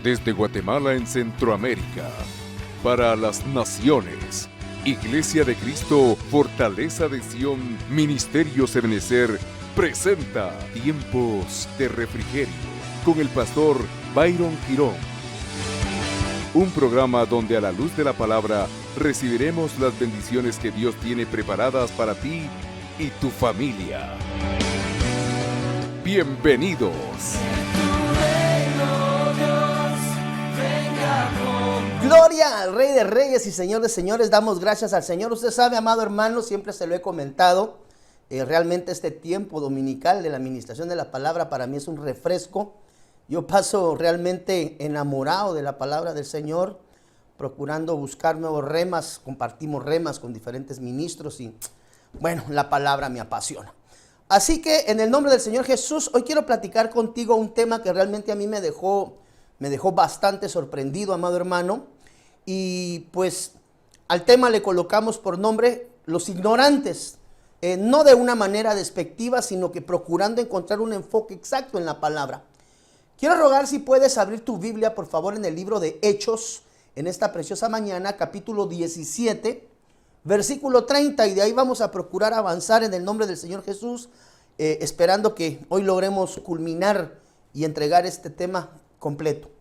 Desde Guatemala en Centroamérica, para las naciones, Iglesia de Cristo, Fortaleza de Sion, Ministerio Ebenecer, presenta Tiempos de Refrigerio con el pastor Byron Girón. Un programa donde a la luz de la palabra recibiremos las bendiciones que Dios tiene preparadas para ti y tu familia. Bienvenidos. Gloria al Rey de Reyes y Señor de Señores. Damos gracias al Señor. Usted sabe, amado hermano, siempre se lo he comentado. Realmente este tiempo dominical de la administración de la palabra para mí es un refresco. Yo paso realmente enamorado de la palabra del Señor, procurando buscar nuevos remas. Compartimos remas con diferentes ministros y bueno, la palabra me apasiona. Así que en el nombre del Señor Jesús, hoy quiero platicar contigo un tema que realmente a mí me dejó bastante sorprendido, amado hermano. Y pues al tema le colocamos por nombre los ignorantes. No de una manera despectiva, sino que procurando encontrar un enfoque exacto en la palabra. Quiero rogar si puedes abrir tu Biblia, por favor, en el libro de Hechos, en esta preciosa mañana, capítulo 17, versículo 30, y de ahí vamos a procurar avanzar en el nombre del Señor Jesús, esperando que hoy logremos culminar y entregar este tema completo.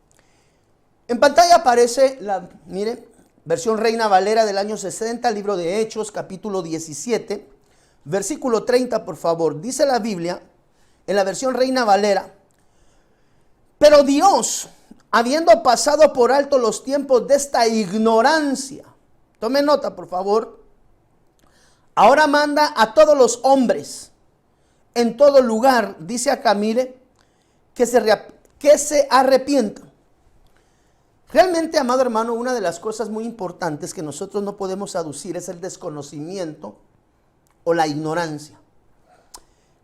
En pantalla aparece mire, versión Reina Valera del año 60, libro de Hechos, capítulo 17, versículo 30, por favor. Dice la Biblia, en la versión Reina Valera: pero Dios, habiendo pasado por alto los tiempos de esta ignorancia, tome nota, por favor, ahora manda a todos los hombres, en todo lugar, dice acá, mire, que se arrepientan. Realmente, amado hermano, una de las cosas muy importantes que nosotros no podemos aducir es el desconocimiento o la ignorancia.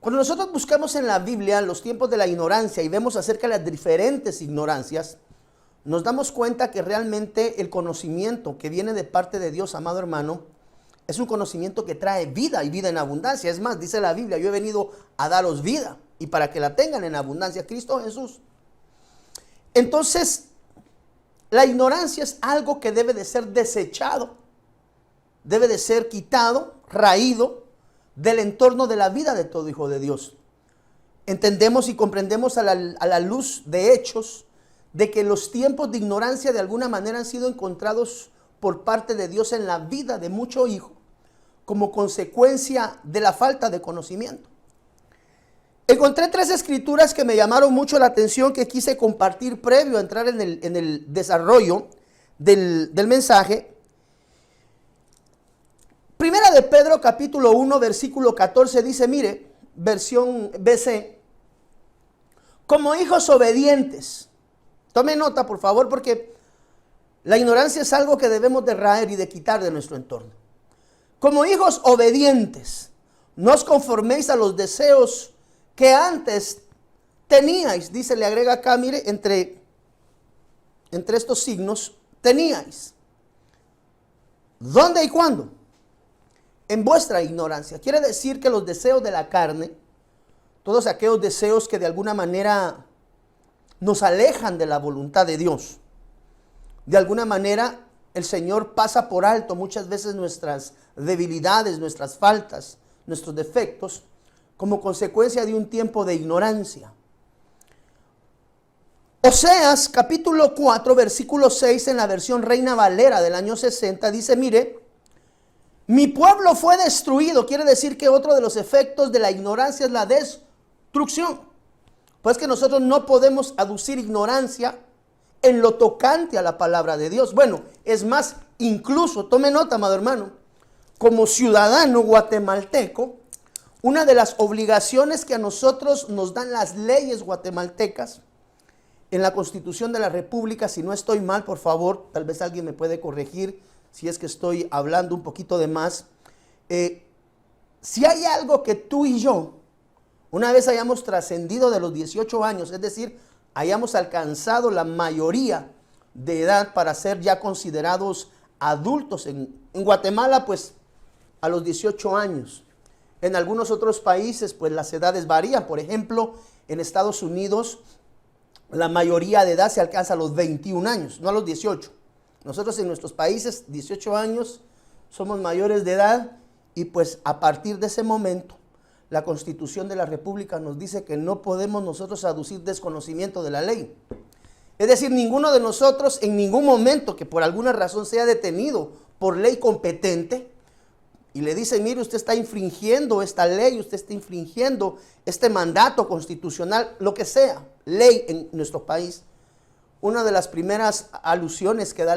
Cuando nosotros buscamos en la Biblia los tiempos de la ignorancia y vemos acerca de las diferentes ignorancias, nos damos cuenta que realmente el conocimiento que viene de parte de Dios, amado hermano, es un conocimiento que trae vida y vida en abundancia. Es más, dice la Biblia, yo he venido a daros vida y para que la tengan en abundancia, Cristo Jesús. Entonces, la ignorancia es algo que debe de ser desechado, debe de ser quitado, raído del entorno de la vida de todo hijo de Dios. Entendemos y comprendemos a la luz de Hechos de que los tiempos de ignorancia de alguna manera han sido encontrados por parte de Dios en la vida de mucho hijo como consecuencia de la falta de conocimiento. Encontré 3 escrituras que me llamaron mucho la atención, que quise compartir previo a entrar en el desarrollo del mensaje. Primera de Pedro, capítulo 1, versículo 14, dice, mire, versión BC, como hijos obedientes. Tome nota, por favor, porque la ignorancia es algo que debemos de raer y de quitar de nuestro entorno. Como hijos obedientes, no os conforméis a los deseos que antes teníais. Dice, le agrega acá, mire, entre estos signos, teníais. ¿Dónde y cuándo? En vuestra ignorancia. Quiere decir que los deseos de la carne, todos aquellos deseos que de alguna manera nos alejan de la voluntad de Dios, de alguna manera el Señor pasa por alto muchas veces nuestras debilidades, nuestras faltas, nuestros defectos, como consecuencia de un tiempo de ignorancia. Oseas capítulo 4 versículo 6 en la versión Reina Valera del año 60 dice, mire, mi pueblo fue destruido. Quiere decir que otro de los efectos de la ignorancia es la destrucción. Pues que nosotros no podemos aducir ignorancia en lo tocante a la palabra de Dios. Bueno, es más, incluso, tome nota, amado hermano, como ciudadano guatemalteco, una de las obligaciones que a nosotros nos dan las leyes guatemaltecas en la Constitución de la República, si no estoy mal, por favor, tal vez alguien me puede corregir si es que estoy hablando un poquito de más. Si hay algo que tú y yo, una vez hayamos trascendido de los 18 años, es decir, hayamos alcanzado la mayoría de edad para ser ya considerados adultos en Guatemala, pues a los 18 años. En algunos otros países, pues las edades varían. Por ejemplo, en Estados Unidos, la mayoría de edad se alcanza a los 21 años, no a los 18. Nosotros en nuestros países, 18 años, somos mayores de edad y pues a partir de ese momento, la Constitución de la República nos dice que no podemos nosotros aducir desconocimiento de la ley. Es decir, ninguno de nosotros en ningún momento que por alguna razón sea detenido por ley competente y le dice, mire, usted está infringiendo esta ley, usted está infringiendo este mandato constitucional, lo que sea, ley en nuestro país. Una de las primeras alusiones que da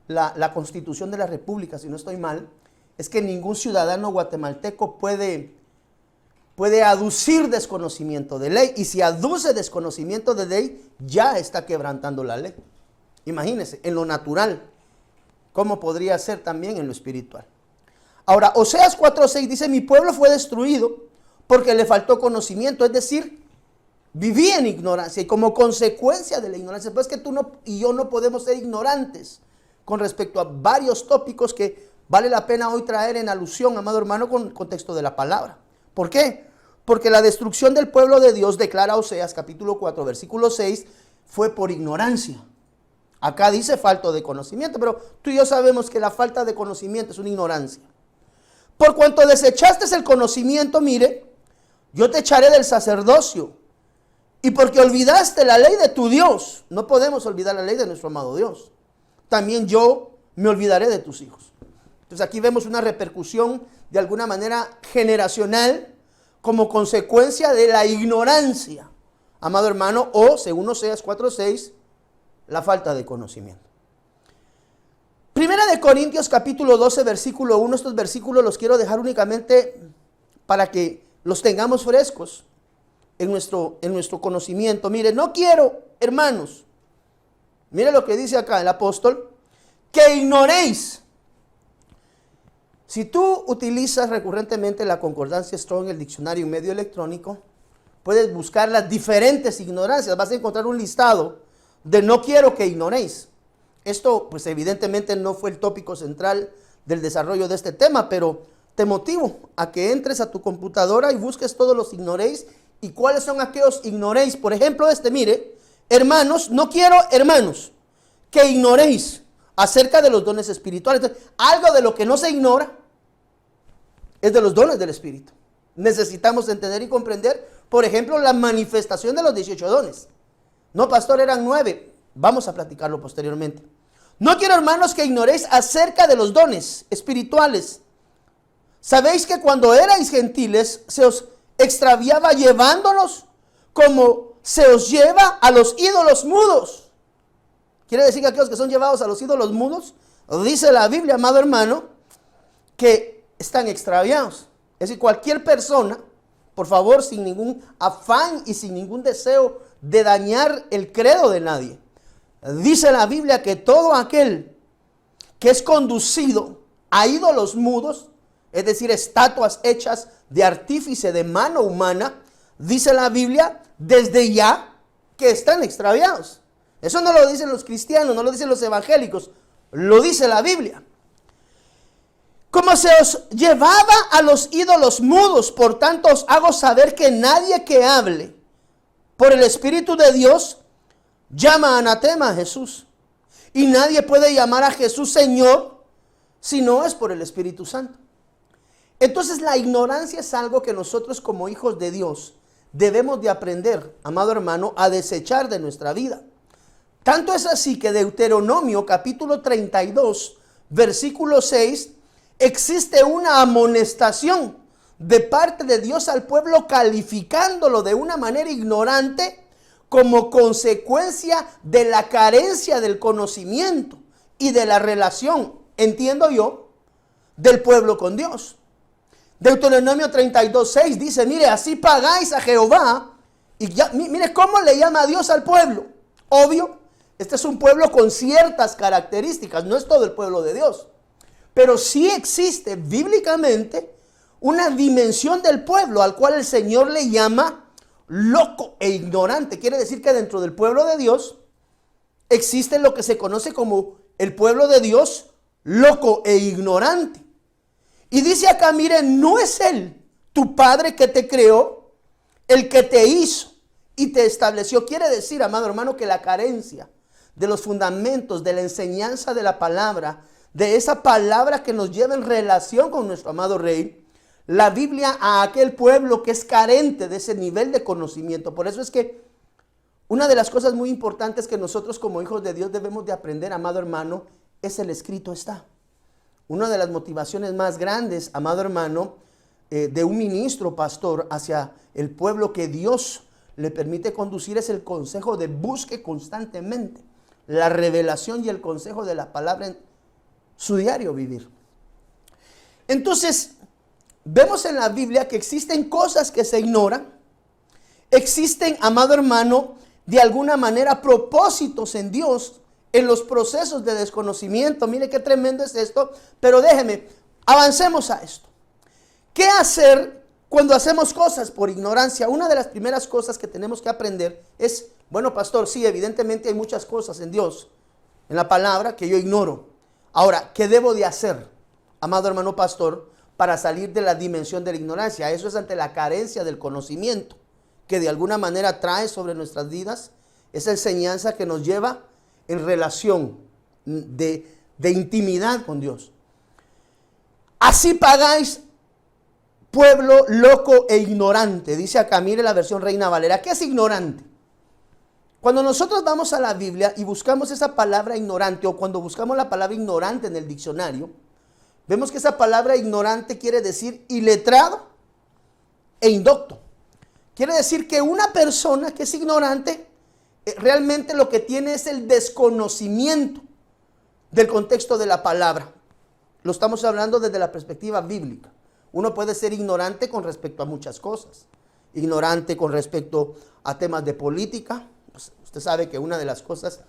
la Constitución de la República, si no estoy mal, es que ningún ciudadano guatemalteco puede aducir desconocimiento de ley, y si aduce desconocimiento de ley, ya está quebrantando la ley. Imagínense, en lo natural, ¿cómo podría ser también en lo espiritual? Ahora, Oseas 4:6 dice, mi pueblo fue destruido porque le faltó conocimiento, es decir, vivía en ignorancia, y como consecuencia de la ignorancia, pues que tú y yo no podemos ser ignorantes con respecto a varios tópicos que vale la pena hoy traer en alusión, amado hermano, con el contexto de la palabra. ¿Por qué? Porque la destrucción del pueblo de Dios, declara Oseas capítulo 4, versículo 6, fue por ignorancia. Acá dice falta de conocimiento, pero tú y yo sabemos que la falta de conocimiento es una ignorancia. Por cuanto desechaste el conocimiento, mire, yo te echaré del sacerdocio. Y porque olvidaste la ley de tu Dios, no podemos olvidar la ley de nuestro amado Dios, también yo me olvidaré de tus hijos. Entonces aquí vemos una repercusión de alguna manera generacional como consecuencia de la ignorancia, amado hermano, o según Oseas 4:6, la falta de conocimiento. Primera de Corintios capítulo 12, versículo 1, estos versículos los quiero dejar únicamente para que los tengamos frescos en nuestro conocimiento. Mire, no quiero, hermanos, mire lo que dice acá el apóstol, que ignoréis. Si tú utilizas recurrentemente la concordancia Strong, el diccionario en medio electrónico, puedes buscar las diferentes ignorancias. Vas a encontrar un listado de no quiero que ignoréis. Esto, pues evidentemente no fue el tópico central del desarrollo de este tema, pero te motivo a que entres a tu computadora y busques todos los ignoréis y cuáles son aquellos ignoréis. Por ejemplo, mire, hermanos, no quiero, hermanos, que ignoréis acerca de los dones espirituales. Entonces, algo de lo que no se ignora es de los dones del Espíritu. Necesitamos entender y comprender, por ejemplo, la manifestación de los 18 dones. No, pastor, eran 9. Vamos a platicarlo posteriormente. No quiero, hermanos, que ignoréis acerca de los dones espirituales. Sabéis que cuando erais gentiles se os extraviaba llevándolos como se os lleva a los ídolos mudos. Quiere decir que aquellos que son llevados a los ídolos mudos, dice la Biblia, amado hermano, que están extraviados. Es decir, cualquier persona, por favor, sin ningún afán y sin ningún deseo de dañar el credo de nadie, dice la Biblia que todo aquel que es conducido a ídolos mudos, es decir, estatuas hechas de artífice de mano humana, dice la Biblia desde ya que están extraviados. Eso no lo dicen los cristianos, no lo dicen los evangélicos, lo dice la Biblia. Como se os llevaba a los ídolos mudos, por tanto os hago saber que nadie que hable por el Espíritu de Dios llama anatema a Jesús. Y nadie puede llamar a Jesús Señor si no es por el Espíritu Santo. Entonces la ignorancia es algo que nosotros como hijos de Dios debemos de aprender, amado hermano, a desechar de nuestra vida. Tanto es así que Deuteronomio capítulo 32, versículo 6, existe una amonestación de parte de Dios al pueblo calificándolo de una manera ignorante como consecuencia de la carencia del conocimiento y de la relación, entiendo yo, del pueblo con Dios. Deuteronomio 32, 6 dice, mire, así pagáis a Jehová. Y ya, mire cómo le llama a Dios al pueblo. Obvio, este es un pueblo con ciertas características, no es todo el pueblo de Dios. Pero sí existe bíblicamente una dimensión del pueblo al cual el Señor le llama loco e ignorante. Quiere decir que dentro del pueblo de Dios existe lo que se conoce como el pueblo de Dios loco e ignorante. Y dice acá, mire, no es Él, tu Padre que te creó, el que te hizo y te estableció. Quiere decir, amado hermano, que la carencia de los fundamentos, de la enseñanza de la palabra, de esa palabra que nos lleva en relación con nuestro amado Rey, la Biblia a aquel pueblo que es carente de ese nivel de conocimiento. Por eso es que una de las cosas muy importantes que nosotros como hijos de Dios debemos de aprender, amado hermano, es el escrito está. Una de las motivaciones más grandes, amado hermano, de un ministro, pastor, hacia el pueblo que Dios le permite conducir es el consejo de busque constantemente la revelación y el consejo de la palabra en su diario vivir. Entonces, vemos en la Biblia que existen cosas que se ignoran. Existen, amado hermano, de alguna manera propósitos en Dios en los procesos de desconocimiento. Mire qué tremendo es esto, pero déjeme, avancemos a esto. ¿Qué hacer cuando hacemos cosas por ignorancia? Una de las primeras cosas que tenemos que aprender es, bueno, pastor, sí, evidentemente hay muchas cosas en Dios, en la palabra, que yo ignoro. Ahora, ¿qué debo de hacer, amado hermano pastor, para salir de la dimensión de la ignorancia? Eso es ante la carencia del conocimiento que de alguna manera trae sobre nuestras vidas, esa enseñanza que nos lleva en relación de intimidad con Dios. Así pagáis, pueblo loco e ignorante, dice acá, mire la versión Reina Valera. ¿Qué es ignorante? Cuando nosotros vamos a la Biblia y buscamos esa palabra ignorante, o cuando buscamos la palabra ignorante en el diccionario, vemos que esa palabra ignorante quiere decir iletrado e indocto. Quiere decir que una persona que es ignorante realmente lo que tiene es el desconocimiento del contexto de la palabra. Lo estamos hablando desde la perspectiva bíblica. Uno puede ser ignorante con respecto a muchas cosas. Ignorante con respecto a temas de política. Pues usted sabe que una de las cosas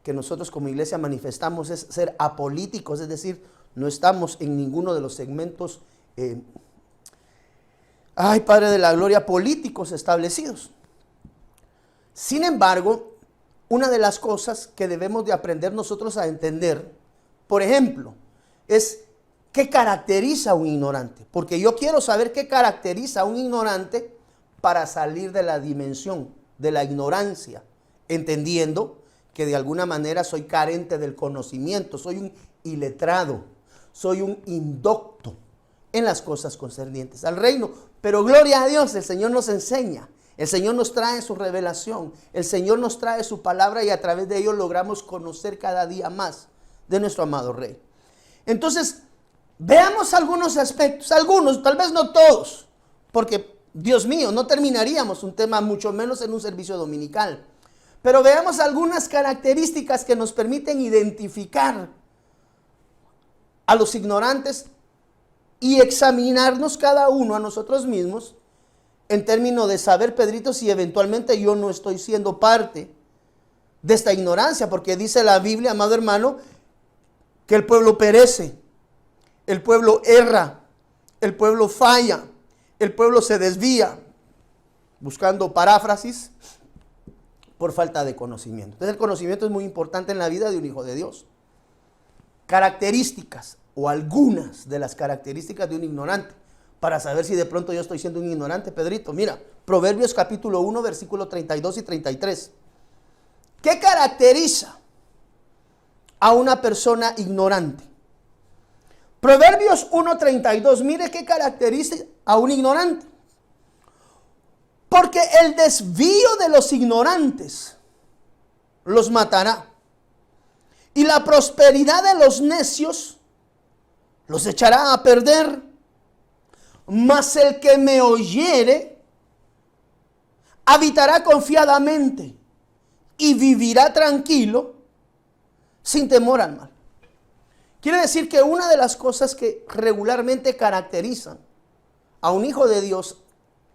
que nosotros como iglesia manifestamos es ser apolíticos, es decir, no estamos en ninguno de los segmentos, Padre de la Gloria, políticos establecidos. Sin embargo, una de las cosas que debemos de aprender nosotros a entender, por ejemplo, es qué caracteriza a un ignorante. Porque yo quiero saber qué caracteriza a un ignorante para salir de la dimensión de la ignorancia, entendiendo que de alguna manera soy carente del conocimiento, soy un iletrado, soy un indocto en las cosas concernientes al reino. Pero gloria a Dios, el Señor nos enseña, el Señor nos trae su revelación, el Señor nos trae su palabra y a través de ello logramos conocer cada día más de nuestro amado Rey. Entonces, veamos algunos aspectos, algunos, tal vez no todos, porque Dios mío, no terminaríamos un tema, mucho menos en un servicio dominical. Pero veamos algunas características que nos permiten identificar a los ignorantes y examinarnos cada uno a nosotros mismos en términos de saber, Pedrito, si eventualmente yo no estoy siendo parte de esta ignorancia, porque dice la Biblia, amado hermano, que el pueblo perece, el pueblo erra, el pueblo falla, el pueblo se desvía, buscando paráfrasis, por falta de conocimiento. Entonces el conocimiento es muy importante en la vida de un hijo de Dios. Características o algunas de las características de un ignorante, para saber si de pronto yo estoy siendo un ignorante, Pedrito. Mira, Proverbios capítulo 1, versículos 32 y 33. ¿Qué caracteriza a una persona ignorante? Proverbios 1:32, mire qué caracteriza a un ignorante. Porque el desvío de los ignorantes los matará, y la prosperidad de los necios los echará a perder. Mas el que me oyere habitará confiadamente y vivirá tranquilo sin temor al mal. Quiere decir que una de las cosas que regularmente caracterizan a un hijo de Dios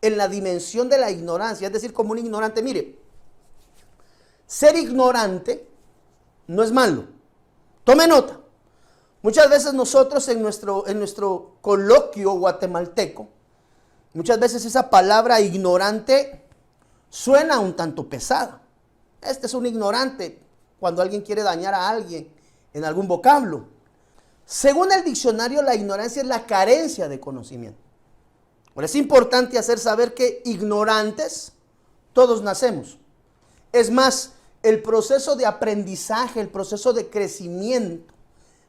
en la dimensión de la ignorancia, es decir, como un ignorante, mire, ser ignorante no es malo. Tome nota. Muchas veces nosotros en nuestro coloquio guatemalteco, muchas veces esa palabra ignorante suena un tanto pesada. Este es un ignorante cuando alguien quiere dañar a alguien en algún vocablo. Según el diccionario, la ignorancia es la carencia de conocimiento. Ahora es importante hacer saber que ignorantes Todos nacemos. Es más, el proceso de aprendizaje, el proceso de crecimiento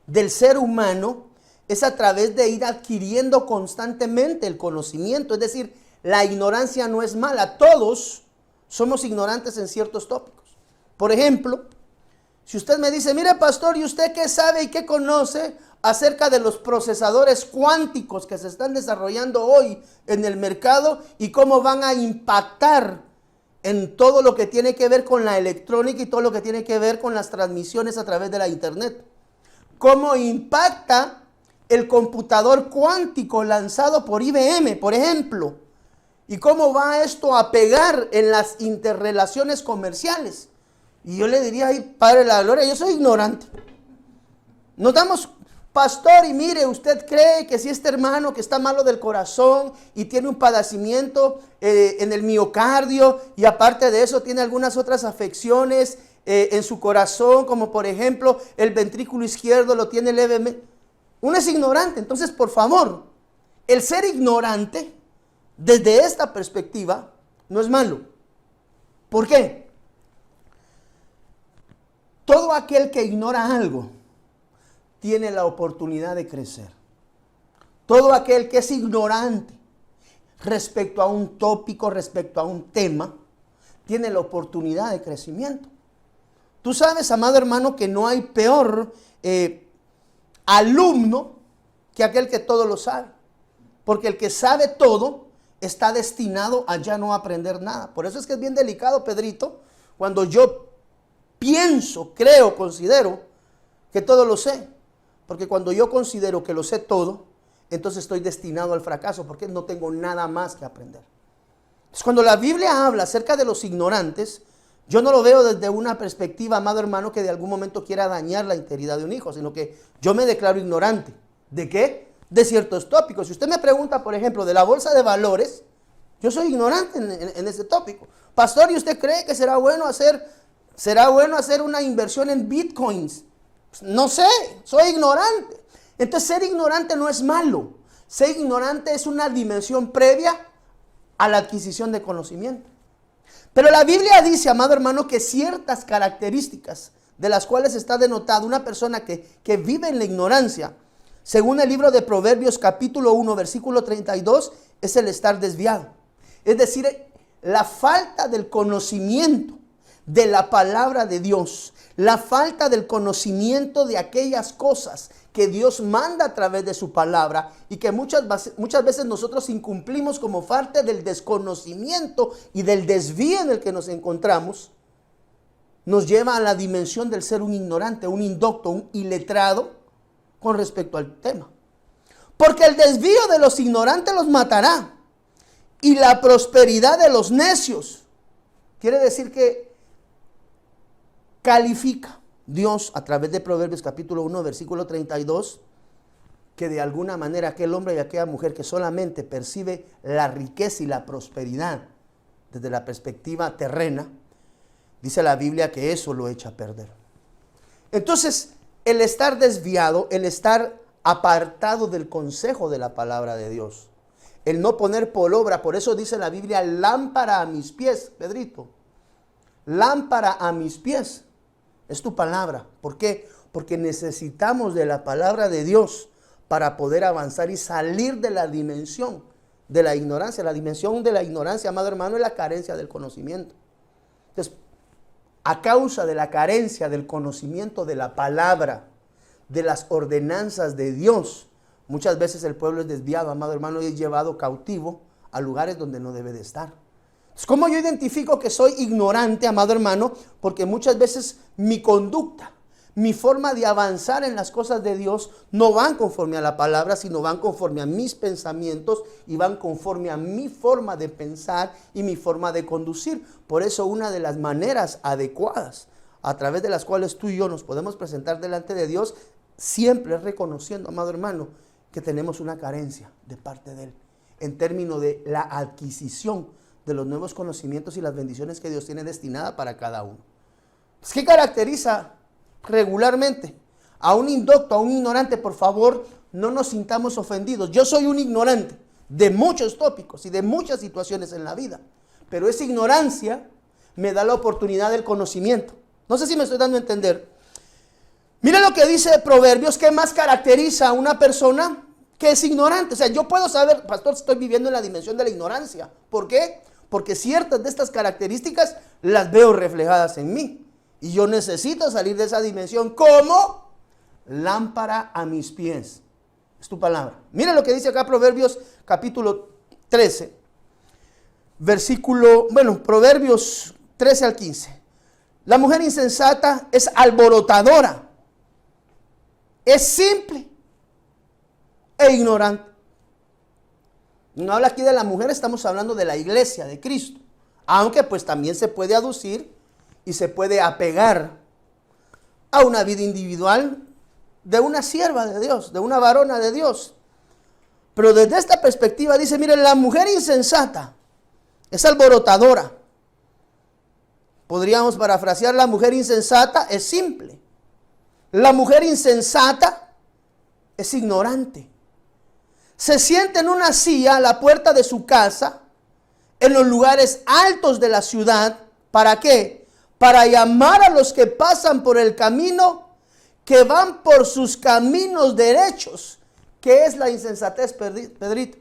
del ser humano es a través de ir adquiriendo constantemente el conocimiento. Es decir, la ignorancia no es mala. Todos somos ignorantes en ciertos tópicos. Por ejemplo, si usted me dice, mire pastor, ¿y usted qué sabe y qué conoce acerca de los procesadores cuánticos que se están desarrollando hoy en el mercado y cómo van a impactar en todo lo que tiene que ver con la electrónica y todo lo que tiene que ver con las transmisiones a través de la internet? ¿Cómo impacta el computador cuántico lanzado por IBM, por ejemplo? ¿Y cómo va esto a pegar en las interrelaciones comerciales? Y yo le diría, ay, Padre de la Gloria, yo soy ignorante. Nos damos, pastor, y mire, usted cree que si este hermano que está malo del corazón y tiene un padecimiento en el miocardio y aparte de eso tiene algunas otras afecciones en su corazón, como por ejemplo el ventrículo izquierdo lo tiene levemente. Uno es ignorante. Entonces, por favor, el ser ignorante desde esta perspectiva no es malo. ¿Por qué? Todo aquel que ignora algo tiene la oportunidad de crecer. Todo aquel que es ignorante respecto a un tópico, respecto a un tema, tiene la oportunidad de crecimiento. Tú sabes, amado hermano, que no hay peor alumno que aquel que todo lo sabe. Porque el que sabe todo está destinado a ya no aprender nada. Por eso es que es bien delicado, Pedrito, cuando yo pienso, creo, considero que todo lo sé. Porque cuando yo considero que lo sé todo, entonces estoy destinado al fracaso porque no tengo nada más que aprender. Entonces, cuando la Biblia habla acerca de los ignorantes, yo no lo veo desde una perspectiva, amado hermano, que de algún momento quiera dañar la integridad de un hijo, sino que yo me declaro ignorante. ¿De qué? De ciertos tópicos. Si usted me pregunta, por ejemplo, de la bolsa de valores, yo soy ignorante en ese tópico. Pastor, ¿y usted cree que será bueno hacer una inversión en bitcoins? Pues no sé, soy ignorante. Entonces, ser ignorante no es malo. Ser ignorante es una dimensión previa a la adquisición de conocimiento. Pero la Biblia dice, amado hermano, que ciertas características de las cuales está denotado una persona que vive en la ignorancia, según el libro de Proverbios capítulo 1, versículo 32, es el estar desviado. Es decir, la falta del conocimiento de la palabra de Dios, la falta del conocimiento de aquellas cosas que Dios manda a través de su palabra y que muchas veces nosotros incumplimos como parte del desconocimiento y del desvío en el que nos encontramos, nos lleva a la dimensión del ser un ignorante, un indocto, un iletrado con respecto al tema. Porque el desvío de los ignorantes los matará y la prosperidad de los necios. Quiere decir que califica Dios a través de Proverbios capítulo 1, versículo 32, que de alguna manera aquel hombre y aquella mujer que solamente percibe la riqueza y la prosperidad desde la perspectiva terrena, dice la Biblia que eso lo echa a perder. Entonces, el estar desviado, el estar apartado del consejo de la palabra de Dios, el no poner por obra, por eso dice la Biblia, lámpara a mis pies, Pedrito, lámpara a mis pies. Es tu palabra. ¿Por qué? Porque necesitamos de la palabra de Dios para poder avanzar y salir de la dimensión de la ignorancia. La dimensión de la ignorancia, amado hermano, es la carencia del conocimiento. Entonces, a causa de la carencia del conocimiento de la palabra, de las ordenanzas de Dios, muchas veces el pueblo es desviado, amado hermano, y es llevado cautivo a lugares donde no debe de estar. ¿Cómo yo identifico que soy ignorante, amado hermano? Porque muchas veces mi conducta, mi forma de avanzar en las cosas de Dios no van conforme a la palabra, sino van conforme a mis pensamientos y van conforme a mi forma de pensar y mi forma de conducir. Por eso una de las maneras adecuadas a través de las cuales tú y yo nos podemos presentar delante de Dios, siempre reconociendo, amado hermano, que tenemos una carencia de parte de Él en términos de la adquisición de los nuevos conocimientos y las bendiciones que Dios tiene destinada para cada uno. ¿Qué caracteriza regularmente a un indocto, a un ignorante? Por favor, no nos sintamos ofendidos. Yo soy un ignorante de muchos tópicos y de muchas situaciones en la vida, pero esa ignorancia me da la oportunidad del conocimiento. No sé si me estoy dando a entender. Mira lo que dice Proverbios, ¿qué más caracteriza a una persona que es ignorante? O sea, yo puedo saber, pastor, estoy viviendo en la dimensión de la ignorancia. ¿Por qué? Porque ciertas de estas características las veo reflejadas en mí. Y yo necesito salir de esa dimensión como lámpara a mis pies. Es tu palabra. Mira lo que dice acá Proverbios capítulo 13. Proverbios 13 al 15. La mujer insensata es alborotadora, es simple e ignorante. No habla aquí de la mujer, estamos hablando de la iglesia de Cristo. Aunque pues también se puede aducir y se puede apegar a una vida individual de una sierva de Dios, de una varona de Dios. Pero desde esta perspectiva dice, miren, la mujer insensata es alborotadora. Podríamos parafrasear, la mujer insensata es simple. La mujer insensata es ignorante. Se sienta en una silla a la puerta de su casa, en los lugares altos de la ciudad. ¿Para qué? Para llamar a los que pasan por el camino, que van por sus caminos derechos. ¿Qué es la insensatez, Pedrito?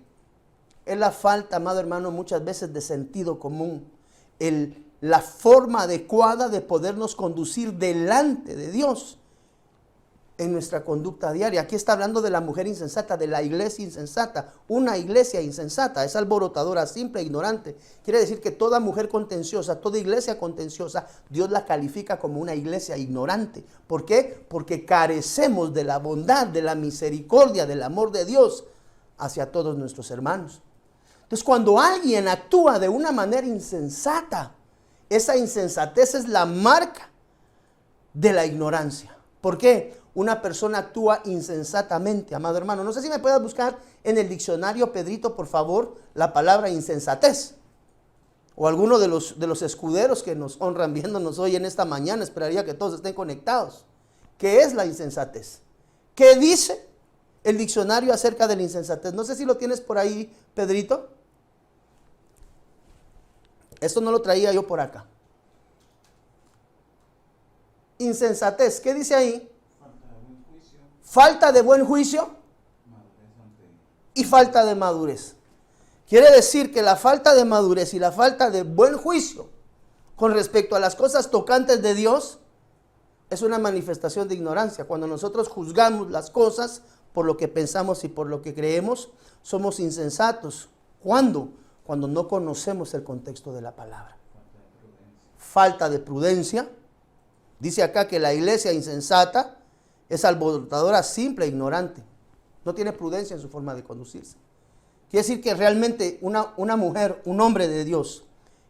Es la falta, amado hermano, muchas veces de sentido común. La forma adecuada de podernos conducir delante de Dios en nuestra conducta diaria. Aquí está hablando de la mujer insensata, de la iglesia insensata. Una iglesia insensata es alborotadora, simple e ignorante. Quiere decir que toda mujer contenciosa, toda iglesia contenciosa, Dios la califica como una iglesia ignorante. ¿Por qué? Porque carecemos de la bondad, de la misericordia, del amor de Dios hacia todos nuestros hermanos. Entonces, cuando alguien actúa de una manera insensata, esa insensatez es la marca de la ignorancia. ¿Por qué? Una persona actúa insensatamente, amado hermano. No sé si me puedes buscar en el diccionario, Pedrito, por favor, la palabra insensatez. O alguno de los escuderos que nos honran viéndonos hoy en esta mañana. Esperaría que todos estén conectados. ¿Qué es la insensatez? ¿Qué dice el diccionario acerca de la insensatez? No sé si lo tienes por ahí, Pedrito. Esto no lo traía yo por acá. Insensatez, ¿qué dice ahí? Falta de buen juicio y falta de madurez. Quiere decir que la falta de madurez y la falta de buen juicio con respecto a las cosas tocantes de Dios es una manifestación de ignorancia. Cuando nosotros juzgamos las cosas por lo que pensamos y por lo que creemos, somos insensatos. ¿Cuándo? Cuando no conocemos el contexto de la palabra. Falta de prudencia. Dice acá que la iglesia insensata es alborotadora, simple e ignorante. No tiene prudencia en su forma de conducirse. Quiere decir que realmente una mujer, un hombre de Dios,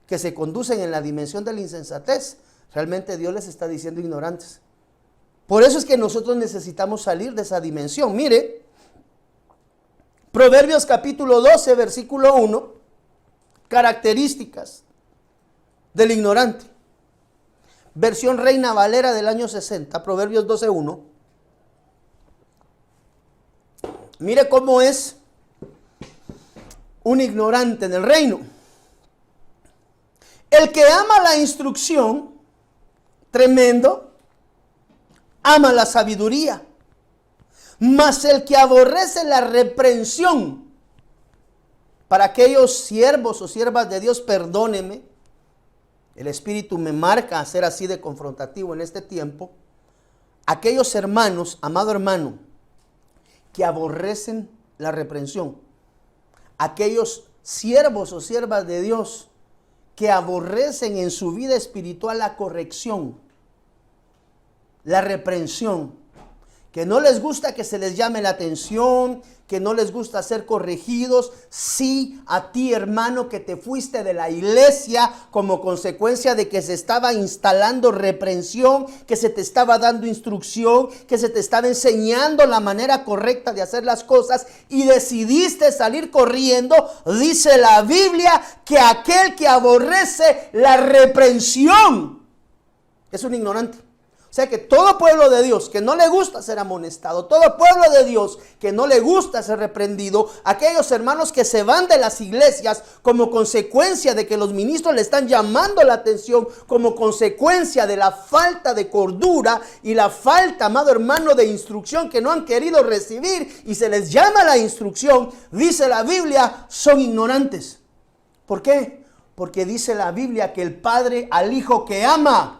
que se conducen en la dimensión de la insensatez, realmente Dios les está diciendo ignorantes. Por eso es que nosotros necesitamos salir de esa dimensión. Mire, Proverbios capítulo 12, versículo 1, características del ignorante. Versión Reina Valera del año 60, Proverbios 12:1. Mire cómo es un ignorante en el reino. El que ama la instrucción, tremendo, ama la sabiduría. Mas el que aborrece la reprensión, para aquellos siervos o siervas de Dios, perdóneme, el Espíritu me marca a ser así de confrontativo en este tiempo. Aquellos hermanos, amado hermano, que aborrecen la reprensión. Aquellos siervos o siervas de Dios que aborrecen en su vida espiritual la corrección, la reprensión, que no les gusta que se les llame la atención, que no les gusta ser corregidos. Sí, a ti, hermano, que te fuiste de la iglesia como consecuencia de que se estaba instalando reprensión, que se te estaba dando instrucción, que se te estaba enseñando la manera correcta de hacer las cosas y decidiste salir corriendo. Dice la Biblia que aquel que aborrece la reprensión es un ignorante. O sea que todo pueblo de Dios que no le gusta ser amonestado, todo pueblo de Dios que no le gusta ser reprendido, aquellos hermanos que se van de las iglesias como consecuencia de que los ministros le están llamando la atención, como consecuencia de la falta de cordura y la falta, amado hermano, de instrucción que no han querido recibir y se les llama la instrucción, dice la Biblia, son ignorantes. ¿Por qué? Porque dice la Biblia que el padre al hijo que ama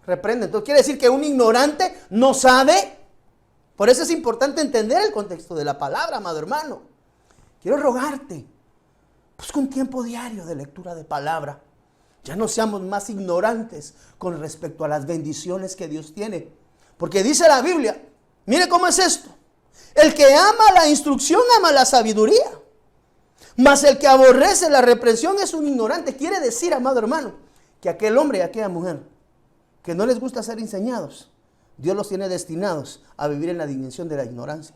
reprende. Entonces quiere decir que un ignorante no sabe. Por eso es importante entender el contexto de la palabra, amado hermano. Quiero rogarte, busca un tiempo diario de lectura de palabra. Ya no seamos más ignorantes con respecto a las bendiciones que Dios tiene. Porque dice la Biblia, mire cómo es esto. El que ama la instrucción ama la sabiduría. Mas el que aborrece la reprensión es un ignorante. Quiere decir, amado hermano, que aquel hombre y aquella mujer que no les gusta ser enseñados, Dios los tiene destinados a vivir en la dimensión de la ignorancia.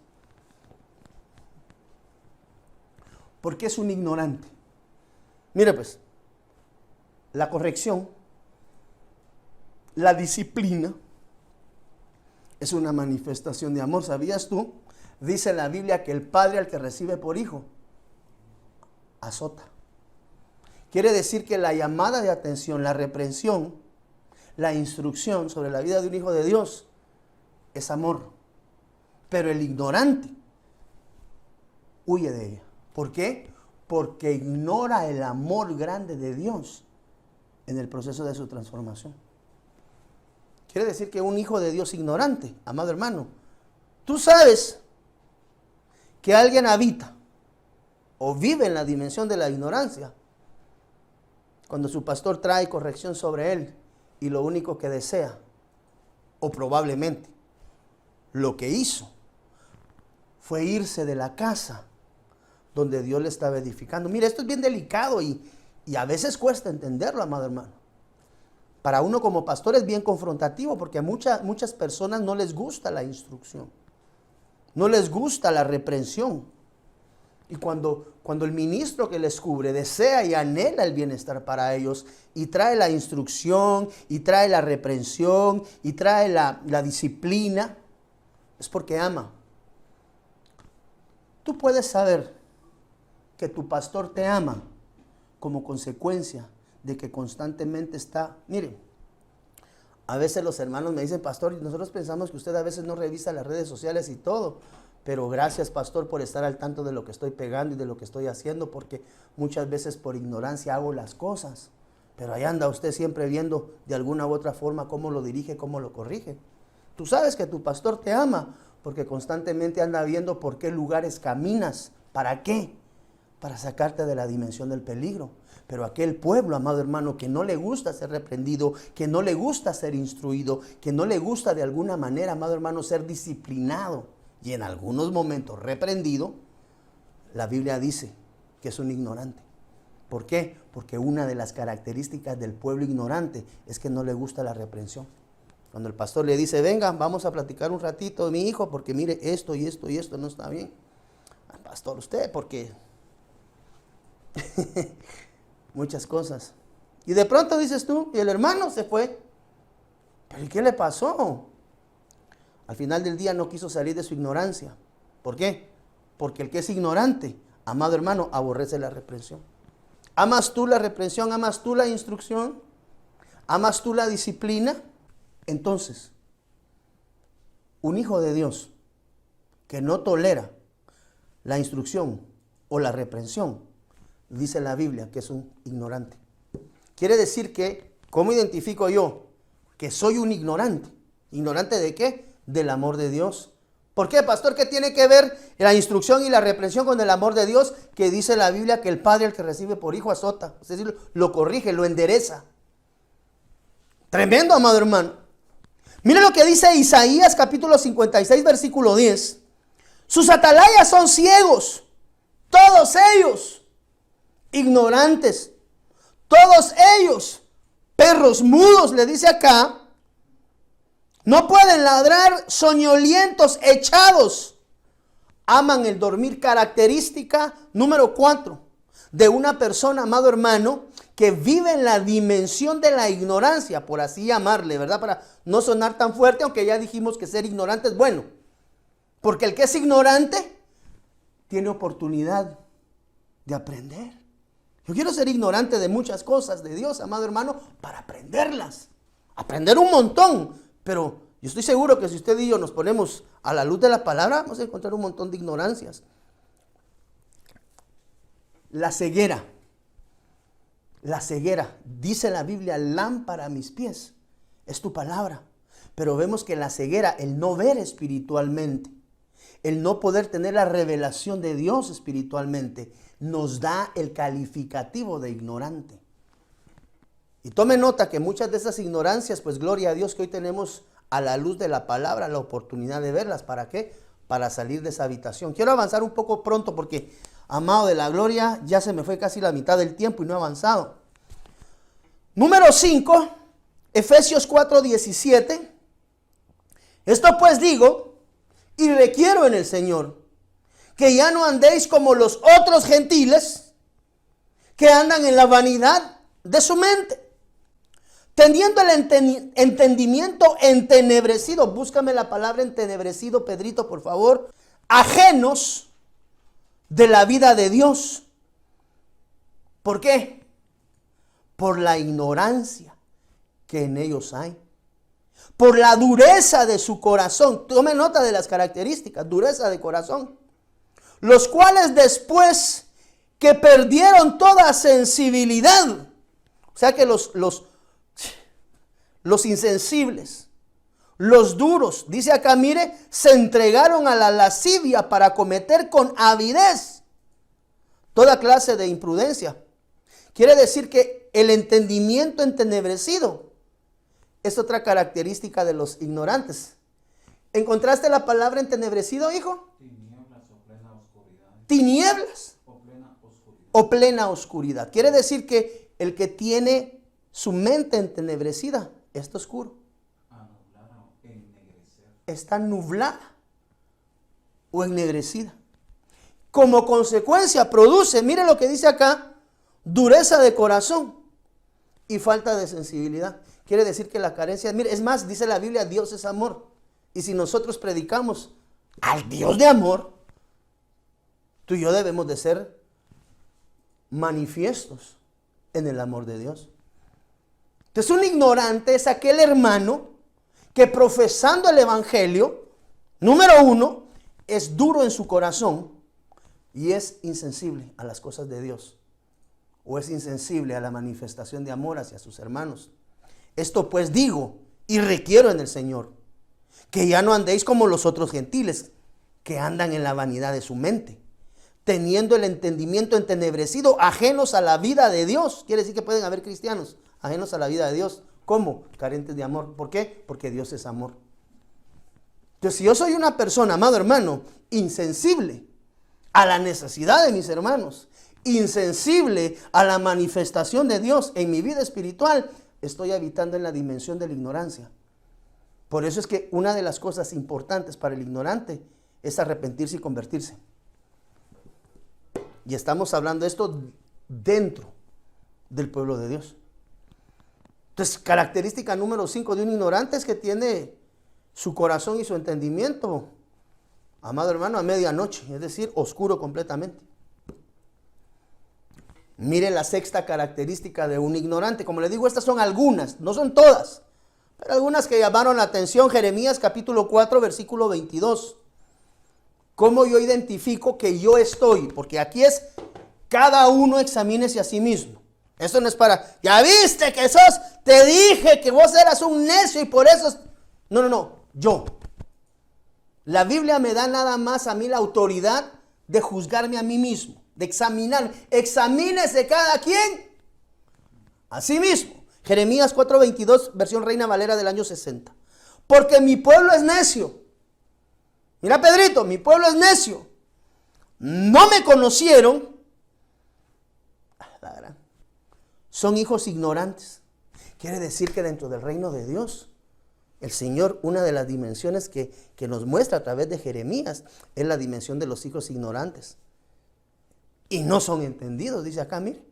¿Por qué es un ignorante? Mire pues, la corrección, la disciplina, es una manifestación de amor. ¿Sabías tú? Dice la Biblia que el padre al que recibe por hijo, azota. Quiere decir que la llamada de atención, la reprensión, la instrucción sobre la vida de un hijo de Dios es amor. Pero el ignorante huye de ella. ¿Por qué? Porque ignora el amor grande de Dios en el proceso de su transformación. Quiere decir que un hijo de Dios ignorante, amado hermano, tú sabes que alguien habita o vive en la dimensión de la ignorancia cuando su pastor trae corrección sobre él y lo único que desea, o probablemente lo que hizo, fue irse de la casa donde Dios le estaba edificando. Mira, esto es bien delicado y a veces cuesta entenderlo, amado hermano. Para uno como pastor es bien confrontativo porque a muchas personas no les gusta la instrucción, no les gusta la reprensión. Y cuando el ministro que les cubre desea y anhela el bienestar para ellos y trae la instrucción y trae la reprensión y trae la disciplina, es porque ama. Tú puedes saber que tu pastor te ama como consecuencia de que constantemente está. Miren, a veces los hermanos me dicen, pastor, nosotros pensamos que usted a veces no revisa las redes sociales y todo. Pero gracias, pastor, por estar al tanto de lo que estoy pegando y de lo que estoy haciendo, porque muchas veces por ignorancia hago las cosas. Pero ahí anda usted siempre viendo de alguna u otra forma cómo lo dirige, cómo lo corrige. Tú sabes que tu pastor te ama, porque constantemente anda viendo por qué lugares caminas. ¿Para qué? Para sacarte de la dimensión del peligro. Pero aquel pueblo, amado hermano, que no le gusta ser reprendido, que no le gusta ser instruido, que no le gusta de alguna manera, amado hermano, ser disciplinado, y en algunos momentos reprendido, la Biblia dice que es un ignorante. ¿Por qué? Porque una de las características del pueblo ignorante es que no le gusta la reprensión. Cuando el pastor le dice, venga, vamos a platicar un ratito de mi hijo, porque mire, esto y esto y esto no está bien. Pastor, usted, porque muchas cosas. Y de pronto dices tú, y el hermano se fue. ¿Pero qué le pasó? Al final del día no quiso salir de su ignorancia. ¿Por qué? Porque el que es ignorante, amado hermano, aborrece la reprensión. ¿Amas tú la reprensión? ¿Amas tú la instrucción? ¿Amas tú la disciplina? Entonces, un hijo de Dios que no tolera la instrucción o la reprensión, dice la Biblia que es un ignorante. Quiere decir que, ¿cómo identifico yo que soy un ignorante? ¿Ignorante de qué? Del amor de Dios. ¿Por qué, pastor? ¿Qué tiene que ver la instrucción y la reprensión con el amor de Dios? Que dice la Biblia que el padre al que recibe por hijo azota, es decir, lo corrige, lo endereza. Tremendo, amado hermano. Mira lo que dice Isaías capítulo 56 versículo 10. Sus atalayas son ciegos, todos ellos ignorantes, todos ellos perros mudos, le dice acá. No pueden ladrar, soñolientos, echados. Aman el dormir. Característica número 4 de una persona, amado hermano, que vive en la dimensión de la ignorancia, por así llamarle, ¿verdad? Para no sonar tan fuerte, aunque ya dijimos que ser ignorante es bueno. Porque el que es ignorante tiene oportunidad de aprender. Yo quiero ser ignorante de muchas cosas de Dios, amado hermano, para aprenderlas. Aprender un montón. Pero yo estoy seguro que si usted y yo nos ponemos a la luz de la palabra, vamos a encontrar un montón de ignorancias. La ceguera, dice la Biblia, lámpara a mis pies, es tu palabra. Pero vemos que la ceguera, el no ver espiritualmente, el no poder tener la revelación de Dios espiritualmente, nos da el calificativo de ignorante. Y tome nota que muchas de esas ignorancias, pues gloria a Dios que hoy tenemos a la luz de la palabra la oportunidad de verlas. ¿Para qué? Para salir de esa habitación. Quiero avanzar un poco pronto porque, amado de la gloria, ya se me fue casi la mitad del tiempo y no he avanzado. Número 5, Efesios 4:17. Esto pues digo y requiero en el Señor, que ya no andéis como los otros gentiles que andan en la vanidad de su mente, teniendo el entendimiento entenebrecido. Búscame la palabra entenebrecido, Pedrito, por favor. Ajenos de la vida de Dios. ¿Por qué? Por la ignorancia que en ellos hay. Por la dureza de su corazón. Tome nota de las características. Dureza de corazón. Los cuales después que perdieron toda sensibilidad. O sea que los insensibles, los duros, dice acá, mire, se entregaron a la lascivia para cometer con avidez toda clase de imprudencia. Quiere decir que el entendimiento entenebrecido es otra característica de los ignorantes. ¿Encontraste la palabra entenebrecido, hijo? Tinieblas o plena oscuridad. Tinieblas O plena oscuridad. o plena oscuridad. Quiere decir que el que tiene su mente entenebrecida está oscuro. Anular o ennegrecer. Está nublada o ennegrecida. Como consecuencia produce, mire lo que dice acá, dureza de corazón y falta de sensibilidad. Quiere decir que la carencia, mire, es más, dice la Biblia, Dios es amor. Y si nosotros predicamos al Dios de amor, tú y yo debemos de ser manifiestos en el amor de Dios. Entonces, un ignorante es aquel hermano que profesando el evangelio, número 1, es duro en su corazón y es insensible a las cosas de Dios. O es insensible a la manifestación de amor hacia sus hermanos. Esto pues digo y requiero en el Señor, que ya no andéis como los otros gentiles, que andan en la vanidad de su mente, teniendo el entendimiento entenebrecido, ajenos a la vida de Dios. Quiere decir que pueden haber cristianos ajenos a la vida de Dios. ¿Cómo? Carentes de amor. ¿Por qué? Porque Dios es amor. Entonces, si yo soy una persona, amado hermano, insensible a la necesidad de mis hermanos, insensible a la manifestación de Dios en mi vida espiritual, estoy habitando en la dimensión de la ignorancia. Por eso es que una de las cosas importantes para el ignorante es arrepentirse y convertirse. Y estamos hablando de esto dentro del pueblo de Dios. Entonces, característica número 5 de un ignorante es que tiene su corazón y su entendimiento, amado hermano, a medianoche, es decir, oscuro completamente. Mire la sexta característica de un ignorante. Como le digo, estas son algunas, no son todas, pero algunas que llamaron la atención. Jeremías capítulo 4, versículo 22. ¿Cómo yo identifico que yo estoy? Porque aquí es, cada uno examínese a sí mismo. Esto no es para, ya viste que sos, te dije que vos eras un necio y por eso... No, yo. La Biblia me da nada más a mí la autoridad de juzgarme a mí mismo, de examinar. Examínese cada quien a sí mismo. Jeremías 4:22, versión Reina Valera del año 60. Porque mi pueblo es necio. Mira, Pedrito, mi pueblo es necio. No me conocieron. Son hijos ignorantes. Quiere decir que dentro del reino de Dios, el Señor, una de las dimensiones que nos muestra a través de Jeremías, es la dimensión de los hijos ignorantes. y no son entendidos, dice acá, mire.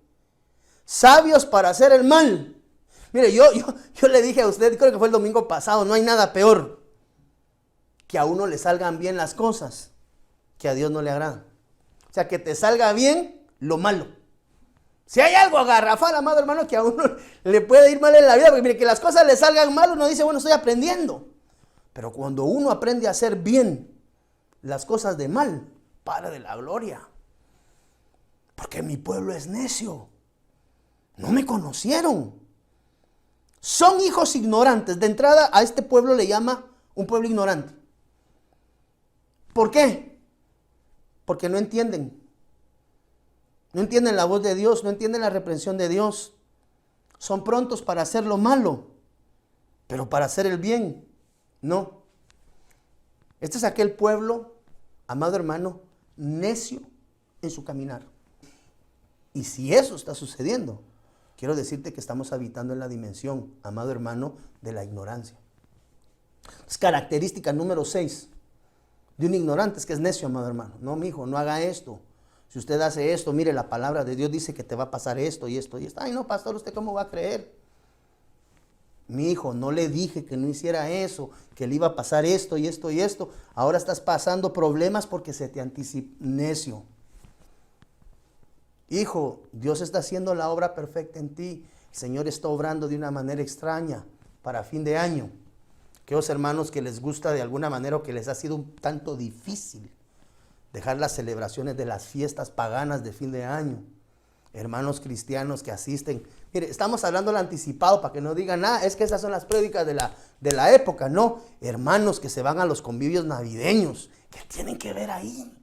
Sabios para hacer el mal. Mire, yo le dije a usted, creo que fue el domingo pasado, no hay nada peor que a uno le salgan bien las cosas que a Dios no le agradan. O sea, que te salga bien lo malo. Si hay algo garrafal, amado hermano, que a uno le puede ir mal en la vida, porque mire, que las cosas le salgan mal, uno dice, bueno, estoy aprendiendo. Pero cuando uno aprende a hacer bien las cosas de mal, Padre de la gloria. Porque mi pueblo es necio. No me conocieron. Son hijos ignorantes. De entrada, a este pueblo le llama un pueblo ignorante. ¿Por qué? Porque no entienden. No entienden la voz de Dios, no entienden la reprensión de Dios. Son prontos para hacer lo malo, pero para hacer el bien, no. Este es aquel pueblo, amado hermano, necio en su caminar. Y si eso está sucediendo, quiero decirte que estamos habitando en la dimensión, amado hermano, de la ignorancia. Es característica número 6 de un ignorante, es que es necio, amado hermano. No, mi hijo, no haga esto. Si usted hace esto, mire, la palabra de Dios dice que te va a pasar esto y esto y esto. Ay, no, pastor, ¿usted cómo va a creer? Mi hijo, no le dije que no hiciera eso, que le iba a pasar esto y esto y esto. Ahora estás pasando problemas porque se te anticipó. Necio. Hijo, Dios está haciendo la obra perfecta en ti. El Señor está obrando de una manera extraña para fin de año. Aquellos hermanos que les gusta de alguna manera o que les ha sido un tanto difícil dejar las celebraciones de las fiestas paganas de fin de año. Hermanos cristianos que asisten. Mire, estamos hablando del anticipado para que no digan, es que esas son las prédicas de la época. No, hermanos que se van a los convivios navideños. ¿Qué tienen que ver ahí?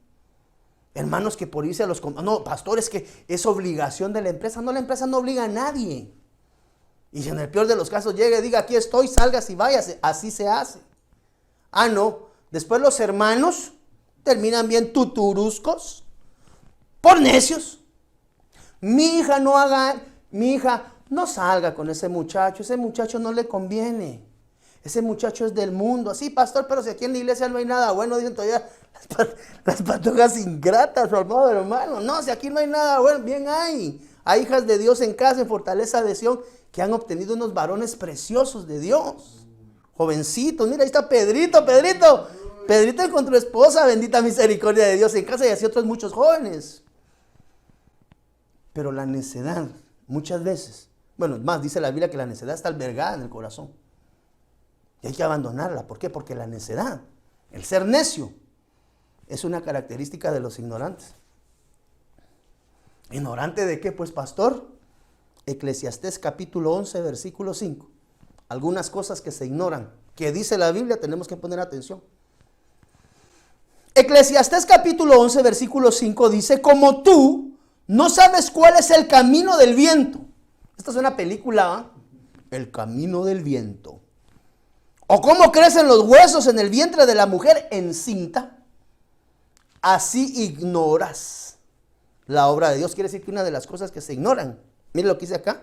Hermanos que por irse a los... No, pastores, que es obligación de la empresa. No, la empresa no obliga a nadie. Y si en el peor de los casos llegue y diga, aquí estoy, salgas y váyase. Así se hace. No. Después los hermanos terminan bien tuturuscos por necios. Mi hija no salga con ese muchacho no le conviene. Ese muchacho es del mundo. Sí, pastor, pero si aquí en la iglesia no hay nada bueno, dicen todavía las patojas ingratas, amado hermano. No, si aquí no hay nada bueno, bien hay. Hay hijas de Dios en casa, en Fortaleza de Sion, que han obtenido unos varones preciosos de Dios. Jovencitos, mira, ahí está Pedrito encontró esposa, bendita misericordia de Dios en casa, y así otros muchos jóvenes. Pero la necedad, muchas veces, bueno, más dice la Biblia que la necedad está albergada en el corazón. Y hay que abandonarla. ¿Por qué? Porque la necedad, el ser necio, es una característica de los ignorantes. ¿Ignorante de qué? Pues, pastor, Eclesiastés capítulo 11, versículo 5. Algunas cosas que se ignoran, que dice la Biblia, tenemos que poner atención. Eclesiastés capítulo 11, versículo 5 dice, como tú no sabes cuál es el camino del viento. Esta es una película, El camino del viento. O cómo crecen los huesos en el vientre de la mujer encinta. Así ignoras la obra de Dios. Quiere decir que una de las cosas que se ignoran, mire lo que dice acá,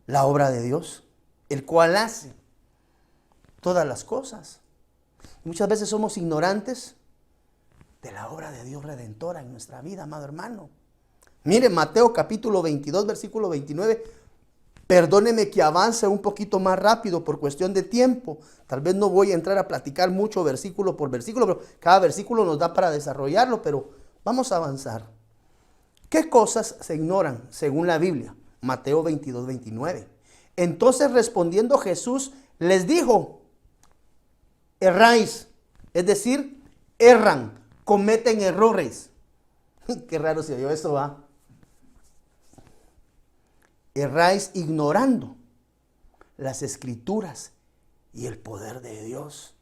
la obra de Dios, el cual hace todas las cosas. Muchas veces somos ignorantes de la obra de Dios redentora en nuestra vida, amado hermano. Mire, Mateo capítulo 22, versículo 29. Perdóneme que avance un poquito más rápido por cuestión de tiempo. Tal vez no voy a entrar a platicar mucho versículo por versículo, pero cada versículo nos da para desarrollarlo, pero vamos a avanzar. ¿Qué cosas se ignoran según la Biblia? Mateo 22, 29. Entonces respondiendo Jesús les dijo, erráis, es decir, erran, cometen errores. Qué raro se oyó eso, ¿va? Erráis ignorando las escrituras y el poder de Dios.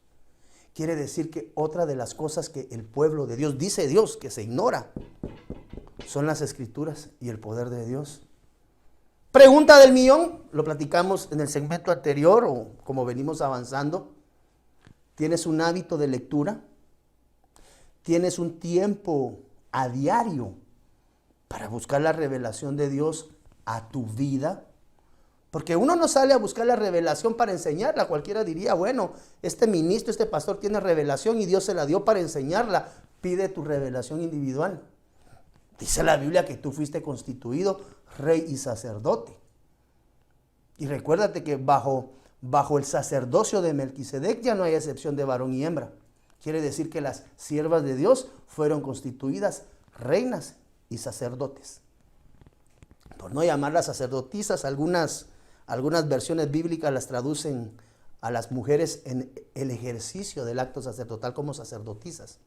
Quiere decir que otra de las cosas que el pueblo de Dios, dice Dios, que se ignora, son las escrituras y el poder de Dios. Pregunta del millón, lo platicamos en el segmento anterior o como venimos avanzando. ¿Tienes un hábito de lectura? ¿Tienes un tiempo a diario para buscar la revelación de Dios a tu vida? Porque uno no sale a buscar la revelación para enseñarla. Cualquiera diría, bueno, este ministro, este pastor tiene revelación y Dios se la dio para enseñarla. Pide tu revelación individual. Dice la Biblia que tú fuiste constituido rey y sacerdote. Y recuérdate que bajo el sacerdocio de Melquisedec ya no hay excepción de varón y hembra. Quiere decir que las siervas de Dios fueron constituidas reinas y sacerdotes. Por no llamarlas sacerdotisas, algunas versiones bíblicas las traducen a las mujeres en el ejercicio del acto sacerdotal como sacerdotisas.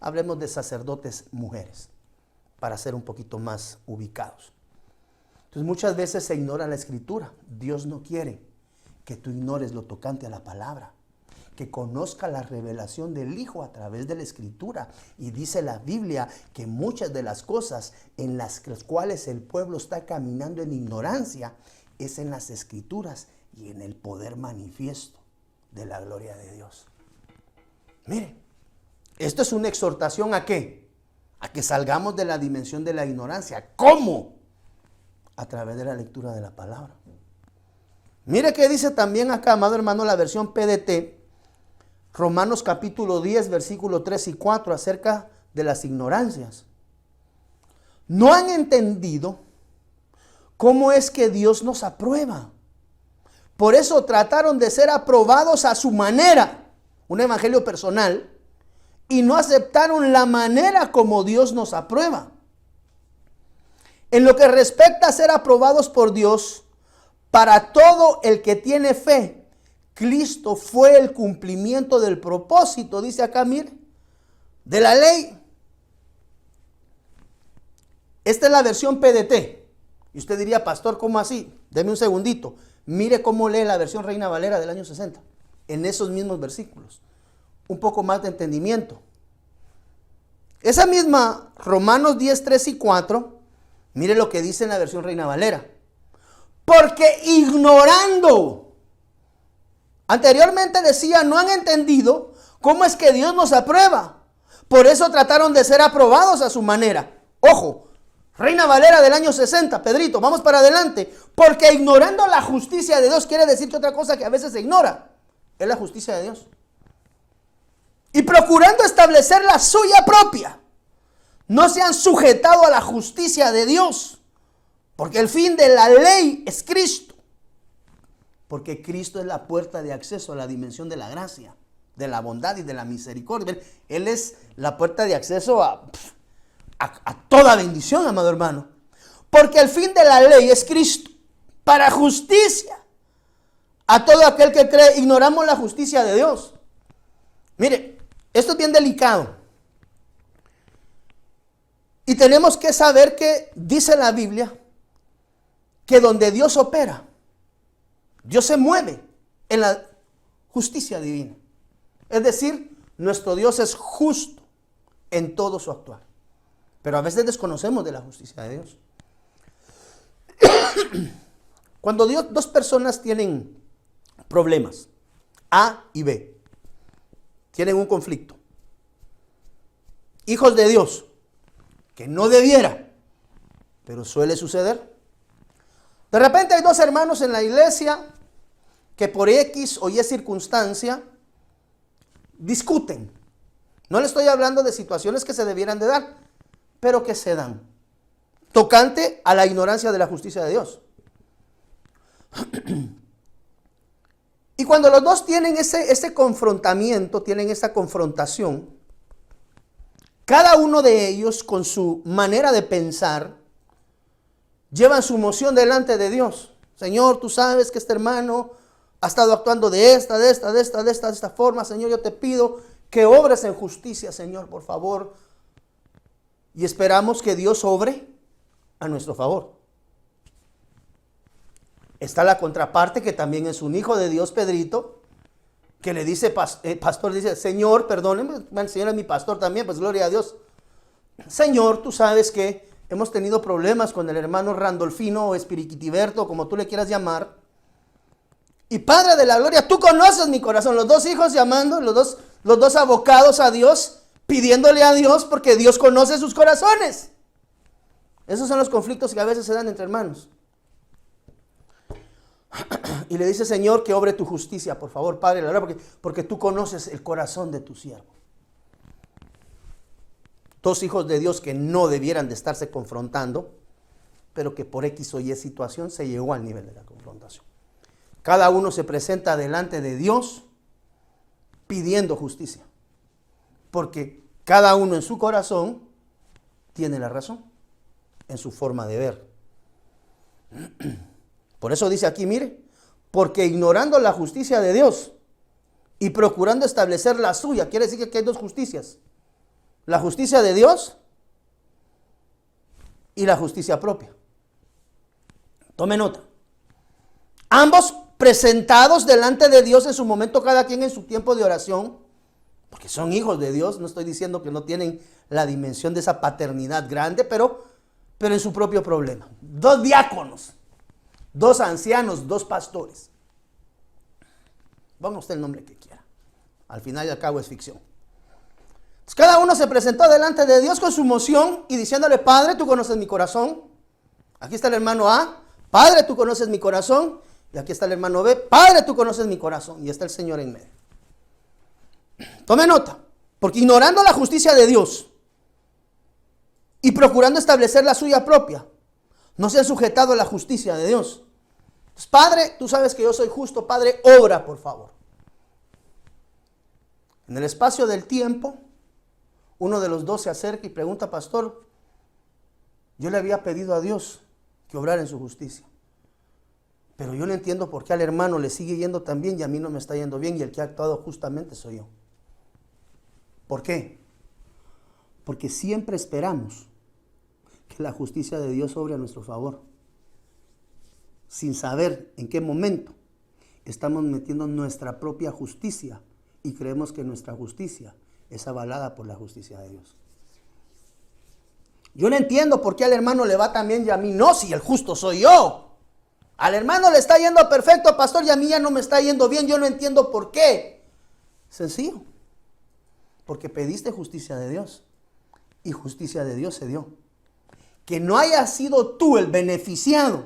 Hablemos de sacerdotes mujeres, para ser un poquito más ubicados. Entonces muchas veces se ignora la escritura. Dios no quiere que tú ignores lo tocante a la palabra, que conozca la revelación del Hijo a través de la escritura. Y dice la Biblia que muchas de las cosas en las cuales el pueblo está caminando en ignorancia es en las escrituras y en el poder manifiesto de la gloria de Dios. Mire, esto es una exhortación ¿a qué? A que salgamos de la dimensión de la ignorancia. ¿Cómo? A través de la lectura de la palabra. Mire que dice también acá, amado hermano, la versión PDT, Romanos capítulo 10, versículo 3 y 4, acerca de las ignorancias. No han entendido cómo es que Dios nos aprueba. Por eso trataron de ser aprobados a su manera, un evangelio personal, y no aceptaron la manera como Dios nos aprueba. En lo que respecta a ser aprobados por Dios, para todo el que tiene fe, Cristo fue el cumplimiento del propósito, dice acá, mire, de la ley. Esta es la versión PDT. Y usted diría, pastor, ¿cómo así? Deme un segundito. Mire cómo lee la versión Reina Valera del año 60, en esos mismos versículos. Un poco más de entendimiento. Esa misma Romanos 10, 3 y 4, mire lo que dice en la versión Reina Valera. Porque ignorando, anteriormente decía, no han entendido cómo es que Dios nos aprueba. Por eso trataron de ser aprobados a su manera. Ojo, Reina Valera del año 60, Pedrito, vamos para adelante. Porque ignorando la justicia de Dios, quiere decir que otra cosa que a veces se ignora es la justicia de Dios. Y procurando establecer la suya propia, no se han sujetado a la justicia de Dios. Porque el fin de la ley es Cristo. Porque Cristo es la puerta de acceso a la dimensión de la gracia, de la bondad y de la misericordia. Él es la puerta de acceso a toda bendición, amado hermano. Porque el fin de la ley es Cristo, para justicia a todo aquel que cree. Ignoramos la justicia de Dios. Mire, esto es bien delicado. Y tenemos que saber que dice la Biblia que donde Dios opera, Dios se mueve en la justicia divina. Es decir, nuestro Dios es justo en todo su actuar. Pero a veces desconocemos de la justicia de Dios. Cuando dos personas tienen problemas, A y B, tienen un conflicto, hijos de Dios, que no debiera, pero suele suceder. De repente hay dos hermanos en la iglesia que por X o Y circunstancia discuten. No le estoy hablando de situaciones que se debieran de dar, pero que se dan, tocante a la ignorancia de la justicia de Dios. Y cuando los dos tienen ese confrontamiento, tienen esa confrontación, cada uno de ellos con su manera de pensar, llevan su moción delante de Dios. Señor, tú sabes que este hermano ha estado actuando de esta forma. Señor, yo te pido que obres en justicia, Señor, por favor. Y esperamos que Dios obre a nuestro favor. Está la contraparte, que también es un hijo de Dios, Pedrito, que le dice, pastor, dice, Señor, perdóneme, el Señor es mi pastor también, pues gloria a Dios. Señor, tú sabes que hemos tenido problemas con el hermano Randolfino o Espiriquitiberto, como tú le quieras llamar. Y Padre de la gloria, tú conoces mi corazón. Los dos hijos llamando, los dos abocados a Dios, pidiéndole a Dios, porque Dios conoce sus corazones. Esos son los conflictos que a veces se dan entre hermanos. Y le dice, Señor, que obre tu justicia, por favor, Padre de la gloria, porque tú conoces el corazón de tu siervo. Dos hijos de Dios que no debieran de estarse confrontando, pero que por X o Y situación se llegó al nivel de la confrontación. Cada uno se presenta delante de Dios pidiendo justicia, porque cada uno en su corazón tiene la razón, en su forma de ver. Por eso dice aquí, mire, porque ignorando la justicia de Dios y procurando establecer la suya, quiere decir que hay dos justicias, la justicia de Dios y la justicia propia. Tome nota. Ambos presentados delante de Dios en su momento, cada quien en su tiempo de oración, porque son hijos de Dios. No estoy diciendo que no tienen la dimensión de esa paternidad grande, pero en su propio problema. Dos diáconos, dos ancianos, dos pastores. Ponga usted el nombre que quiera. Al final y al cabo es ficción. Entonces, cada uno se presentó delante de Dios con su moción y diciéndole: Padre, tú conoces mi corazón. Aquí está el hermano A. Padre, tú conoces mi corazón. Y aquí está el hermano B. Padre, tú conoces mi corazón. Y está el Señor en medio. Tome nota. Porque ignorando la justicia de Dios y procurando establecer la suya propia, no se han sujetado a la justicia de Dios. Entonces, Padre, tú sabes que yo soy justo. Padre, obra, por favor. En el espacio del tiempo, uno de los dos se acerca y pregunta: Pastor, yo le había pedido a Dios que obrara en su justicia, pero yo no entiendo por qué al hermano le sigue yendo tan bien y a mí no me está yendo bien, y el que ha actuado justamente soy yo. ¿Por qué? Porque siempre esperamos que la justicia de Dios obre a nuestro favor, sin saber en qué momento estamos metiendo nuestra propia justicia y creemos que nuestra justicia es avalada por la justicia de Dios. Yo no entiendo por qué al hermano le va tan bien y a mí no, si el justo soy yo. Al hermano le está yendo perfecto, pastor, y a mí ya no me está yendo bien. Yo no entiendo por qué. Sencillo. Porque pediste justicia de Dios y justicia de Dios se dio. Que no haya sido tú el beneficiado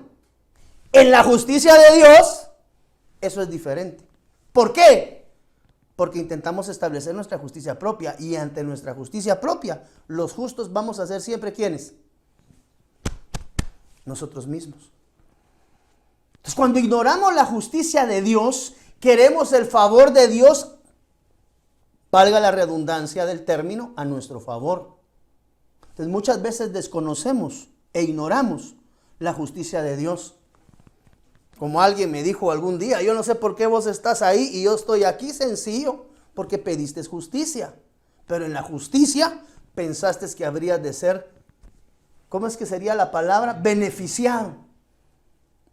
en la justicia de Dios, eso es diferente. ¿Por qué? Porque intentamos establecer nuestra justicia propia, y ante nuestra justicia propia, los justos vamos a ser siempre ¿quiénes? Nosotros mismos. Entonces, cuando ignoramos la justicia de Dios, queremos el favor de Dios, valga la redundancia del término, a nuestro favor. Entonces, muchas veces desconocemos e ignoramos la justicia de Dios. Como alguien me dijo algún día: yo no sé por qué vos estás ahí y yo estoy aquí. Sencillo, porque pediste justicia. Pero en la justicia pensaste que habrías de ser, ¿cómo es que sería la palabra? Beneficiado.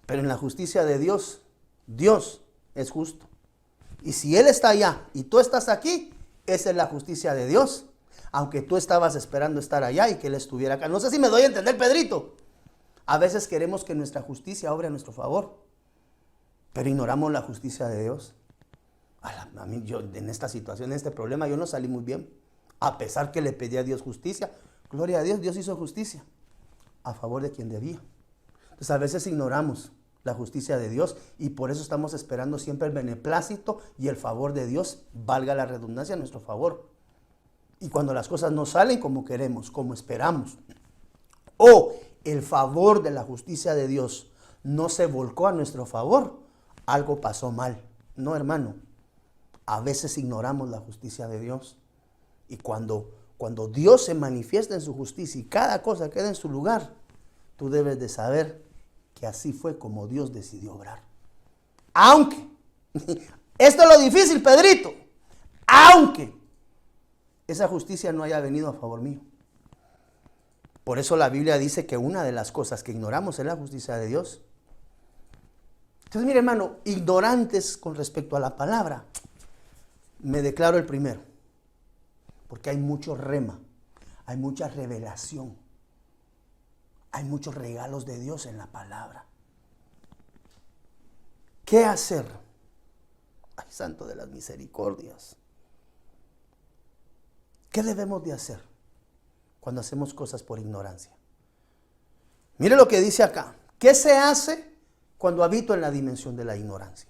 Pero en la justicia de Dios, Dios es justo. Y si Él está allá y tú estás aquí, esa es la justicia de Dios. Aunque tú estabas esperando estar allá y que Él estuviera acá. No sé si me doy a entender, Pedrito. A veces queremos que nuestra justicia obre a nuestro favor, pero ignoramos la justicia de Dios. A mí, yo en esta situación, en este problema, yo no salí muy bien. A pesar que le pedí a Dios justicia. Gloria a Dios, Dios hizo justicia a favor de quien debía. Entonces a veces ignoramos la justicia de Dios y por eso estamos esperando siempre el beneplácito y el favor de Dios, valga la redundancia, a nuestro favor. Y cuando las cosas no salen como queremos, como esperamos, o el favor de la justicia de Dios no se volcó a nuestro favor, algo pasó mal. No, hermano, a veces ignoramos la justicia de Dios. Y cuando Dios se manifiesta en su justicia y cada cosa queda en su lugar, tú debes de saber que así fue como Dios decidió obrar. Aunque, esto es lo difícil, Pedrito, aunque esa justicia no haya venido a favor mío. Por eso la Biblia dice que una de las cosas que ignoramos es la justicia de Dios. Entonces, mire, hermano, ignorantes con respecto a la palabra, me declaro el primero. Porque hay mucho rema, hay mucha revelación, hay muchos regalos de Dios en la palabra. ¿Qué hacer? Ay, santo de las misericordias. ¿Qué debemos de hacer cuando hacemos cosas por ignorancia? Mire lo que dice acá. ¿Qué se hace cuando habito en la dimensión de la ignorancia?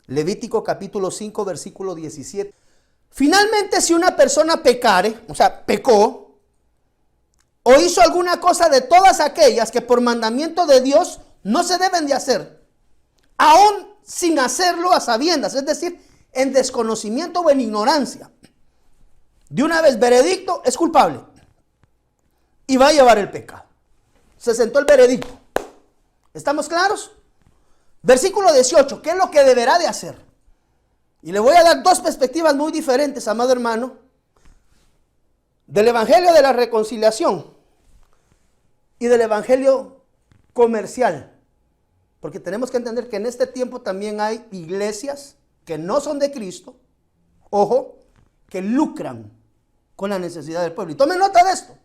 Levítico capítulo 5, versículo 17. Finalmente, si una persona pecare, o sea, pecó, o hizo alguna cosa de todas aquellas que por mandamiento de Dios no se deben de hacer, aún sin hacerlo a sabiendas, es decir, en desconocimiento o en ignorancia, de una vez veredicto, es culpable y va a llevar el pecado. Se sentó el veredicto. ¿Estamos claros? Versículo 18, ¿qué es lo que deberá de hacer? Y le voy a dar dos perspectivas muy diferentes, amado hermano, del evangelio de la reconciliación y del evangelio comercial. Porque tenemos que entender que en este tiempo también hay iglesias que no son de Cristo, ojo, que lucran con la necesidad del pueblo. Y tome nota de esto,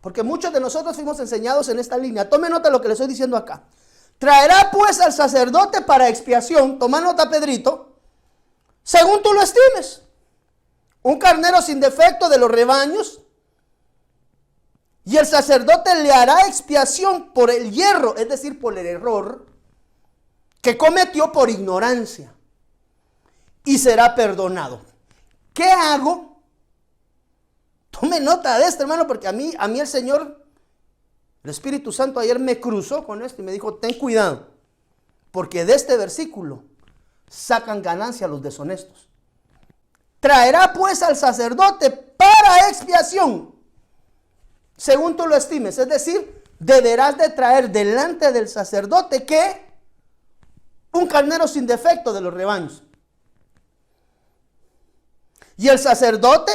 porque muchos de nosotros fuimos enseñados en esta línea. Tome nota de lo que le estoy diciendo acá. Traerá pues al sacerdote para expiación, toma nota, Pedrito, según tú lo estimes, un carnero sin defecto de los rebaños, y el sacerdote le hará expiación por el yerro, es decir, por el error que cometió por ignorancia, y será perdonado. ¿Qué hago? Tome nota de esto, hermano, porque a mí el Señor, el Espíritu Santo ayer me cruzó con esto y me dijo, ten cuidado, porque de este versículo sacan ganancia los deshonestos. Traerá pues al sacerdote para expiación, según tú lo estimes, es decir, deberás de traer delante del sacerdote que un carnero sin defecto de los rebaños. Y el sacerdote,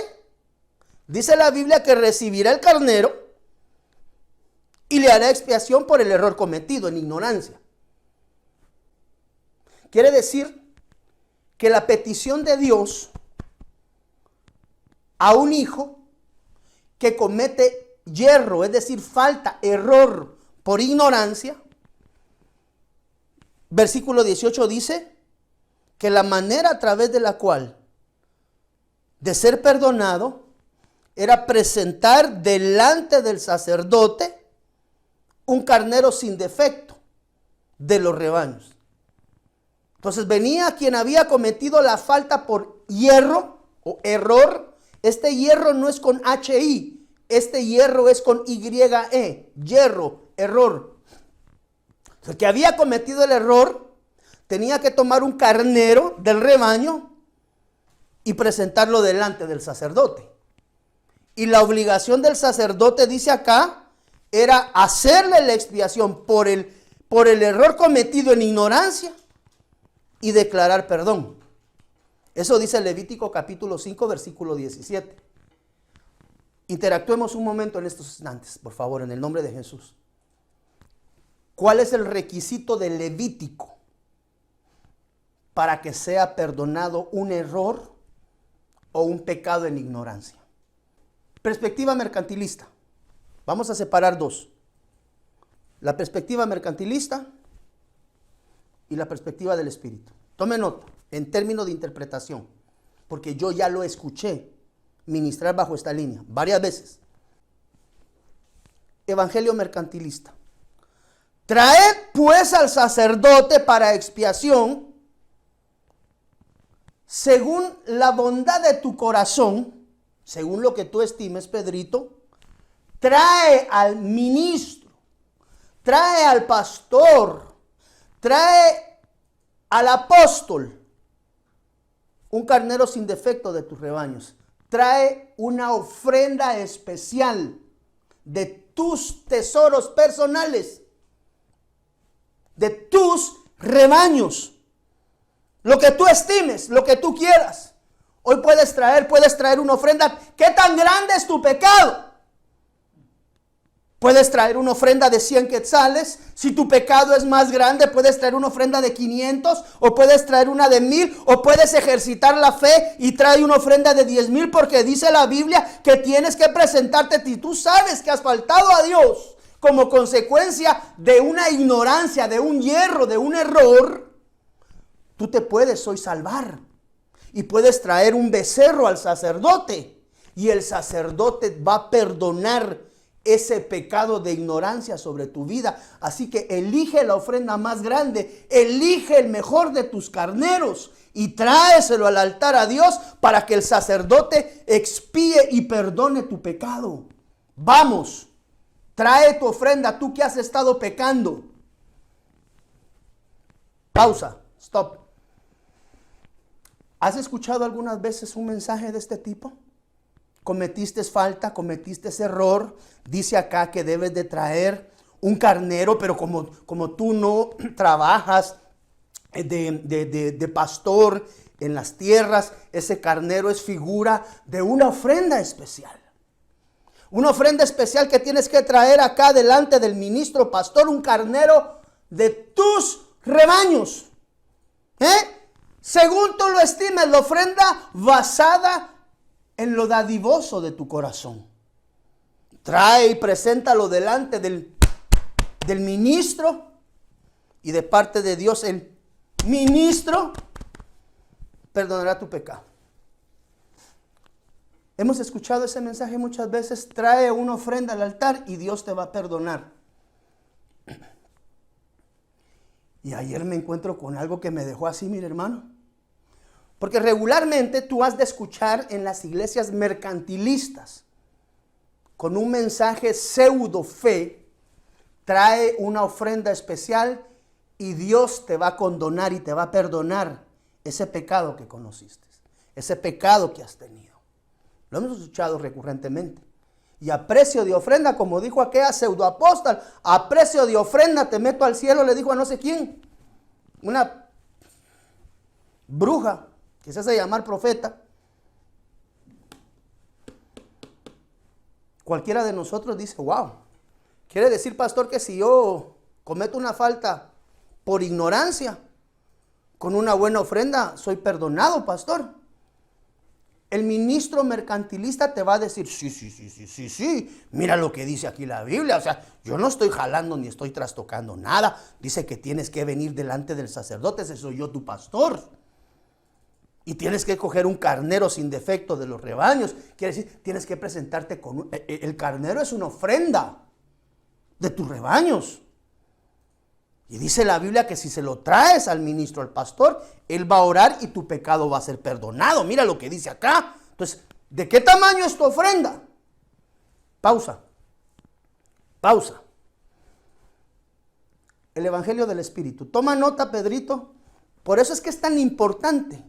dice la Biblia, que recibirá el carnero y le hará expiación por el error cometido en ignorancia. Quiere decir que la petición de Dios a un hijo que comete yerro, es decir, falta, error por ignorancia, versículo 18 dice que la manera a través de la cual de ser perdonado era presentar delante del sacerdote un carnero sin defecto de los rebaños. Entonces venía quien había cometido la falta por hierro o error. Este hierro no es con H-I, este hierro es con Y-E, hierro, error. El que había cometido el error tenía que tomar un carnero del rebaño y presentarlo delante del sacerdote. Y la obligación del sacerdote, dice acá, era hacerle la expiación por el error cometido en ignorancia y declarar perdón. Eso dice Levítico capítulo 5, versículo 17. Interactuemos un momento en estos instantes, por favor, en el nombre de Jesús. ¿Cuál es el requisito de Levítico para que sea perdonado un error o un pecado en ignorancia? Perspectiva mercantilista. Vamos a separar dos. La perspectiva mercantilista y la perspectiva del Espíritu. Tome nota en términos de interpretación, porque yo ya lo escuché ministrar bajo esta línea varias veces. Evangelio mercantilista. Traed pues al sacerdote para expiación según la bondad de tu corazón, según lo que tú estimes, Pedrito. Trae al ministro, trae al pastor, trae al apóstol un carnero sin defecto de tus rebaños. Trae una ofrenda especial de tus tesoros personales, de tus rebaños. Lo que tú estimes, lo que tú quieras. Hoy puedes traer una ofrenda. ¿Qué tan grande es tu pecado? Puedes traer una ofrenda de 100 quetzales. Si tu pecado es más grande, puedes traer una ofrenda de 500, o puedes traer una de 1000, o puedes ejercitar la fe y traer una ofrenda de 10,000, porque dice la Biblia que tienes que presentarte. Si tú sabes que has faltado a Dios como consecuencia de una ignorancia, de un yerro, de un error, tú te puedes hoy salvar y puedes traer un becerro al sacerdote, y el sacerdote va a perdonar ese pecado de ignorancia sobre tu vida. Así que elige la ofrenda más grande, elige el mejor de tus carneros, y tráeselo al altar a Dios para que el sacerdote expíe y perdone tu pecado. Vamos, trae tu ofrenda, tú que has estado pecando. Pausa, stop. ¿Has escuchado algunas veces un mensaje de este tipo? Cometiste falta, cometiste error. Dice acá que debes de traer un carnero, pero como tú no trabajas de pastor en las tierras, ese carnero es figura de una ofrenda especial. Una ofrenda especial que tienes que traer acá delante del ministro pastor, un carnero de tus rebaños. Según tú lo estimes, la ofrenda basada en lo dadivoso de tu corazón. Trae y preséntalo delante del ministro, y de parte de Dios el ministro perdonará tu pecado. Hemos escuchado ese mensaje muchas veces. Trae una ofrenda al altar y Dios te va a perdonar. Y ayer me encuentro con algo que me dejó así, mire hermano. Porque regularmente tú has de escuchar en las iglesias mercantilistas, con un mensaje pseudo fe, trae una ofrenda especial y Dios te va a condonar y te va a perdonar ese pecado que conociste, ese pecado que has tenido. Lo hemos escuchado recurrentemente. Y a precio de ofrenda, como dijo aquella pseudoapóstol, a precio de ofrenda te meto al cielo, le dijo a no sé quién, una bruja que se hace llamar profeta. Cualquiera de nosotros dice, wow, quiere decir, pastor, que si yo cometo una falta por ignorancia, con una buena ofrenda soy perdonado, pastor. El ministro mercantilista te va a decir, sí, mira lo que dice aquí la Biblia, o sea, yo no estoy jalando ni estoy trastocando nada, dice que tienes que venir delante del sacerdote, ese soy yo tu pastor, y tienes que coger un carnero sin defecto de los rebaños, quiere decir, tienes que presentarte con el carnero es una ofrenda de tus rebaños, y dice la Biblia que si se lo traes al ministro, al pastor, él va a orar y tu pecado va a ser perdonado. Mira lo que dice acá. Entonces, ¿de qué tamaño es tu ofrenda? Pausa. El Evangelio del Espíritu. Toma nota, Pedrito. Por eso es que es tan importante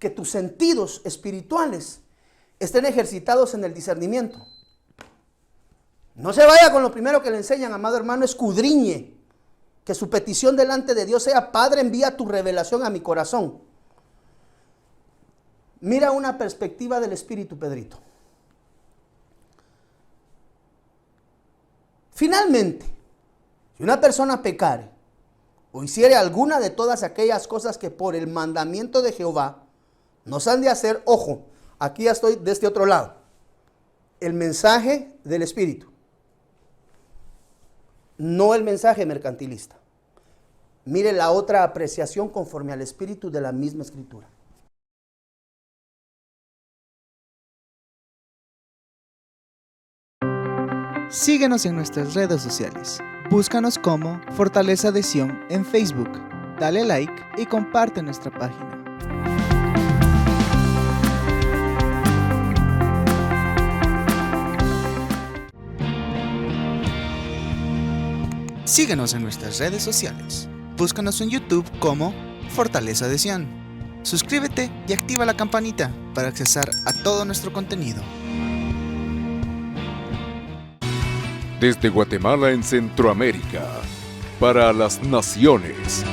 que tus sentidos espirituales estén ejercitados en el discernimiento. No se vaya con lo primero que le enseñan, amado hermano, escudriñe. Que su petición delante de Dios sea, Padre, envía tu revelación a mi corazón. Mira una perspectiva del Espíritu, Pedrito. Finalmente, si una persona pecare o hiciere alguna de todas aquellas cosas que por el mandamiento de Jehová nos han de hacer, ojo, aquí ya estoy de este otro lado, el mensaje del Espíritu. No el mensaje mercantilista. Mire la otra apreciación conforme al espíritu de la misma escritura. Síguenos en nuestras redes sociales. Búscanos como Fortaleza de Sion en Facebook. Dale like y comparte nuestra página. Síguenos en nuestras redes sociales. Búscanos en YouTube como Fortaleza de Sion. Suscríbete y activa la campanita para accesar a todo nuestro contenido. Desde Guatemala en Centroamérica, para las naciones,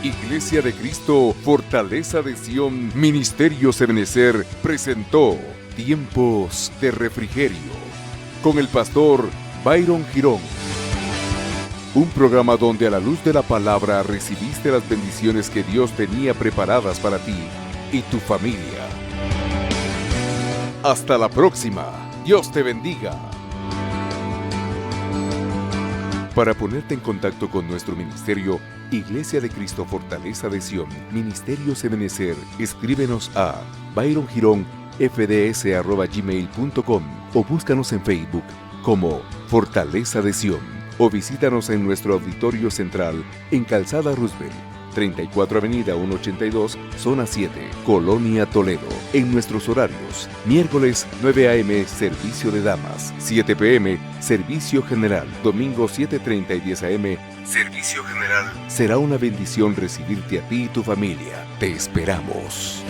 Iglesia de Cristo, Fortaleza de Sion, Ministerios Ebenecer presentó Tiempos de Refrigerio con el pastor Byron Girón. Un programa donde a la luz de la palabra recibiste las bendiciones que Dios tenía preparadas para ti y tu familia. Hasta la próxima. Dios te bendiga. Para ponerte en contacto con nuestro ministerio, Iglesia de Cristo Fortaleza de Sion, Ministerios Ebenecer, escríbenos a byrongironfds@gmail.com o búscanos en Facebook como Fortaleza de Sion o visítanos en nuestro auditorio central en Calzada Roosevelt, 34 Avenida 182, Zona 7, Colonia Toledo. En nuestros horarios: miércoles 9 a.m. servicio de damas, 7 p.m. servicio general, domingo 7:30 y 10 a.m. servicio general. Será una bendición recibirte a ti y tu familia. Te esperamos.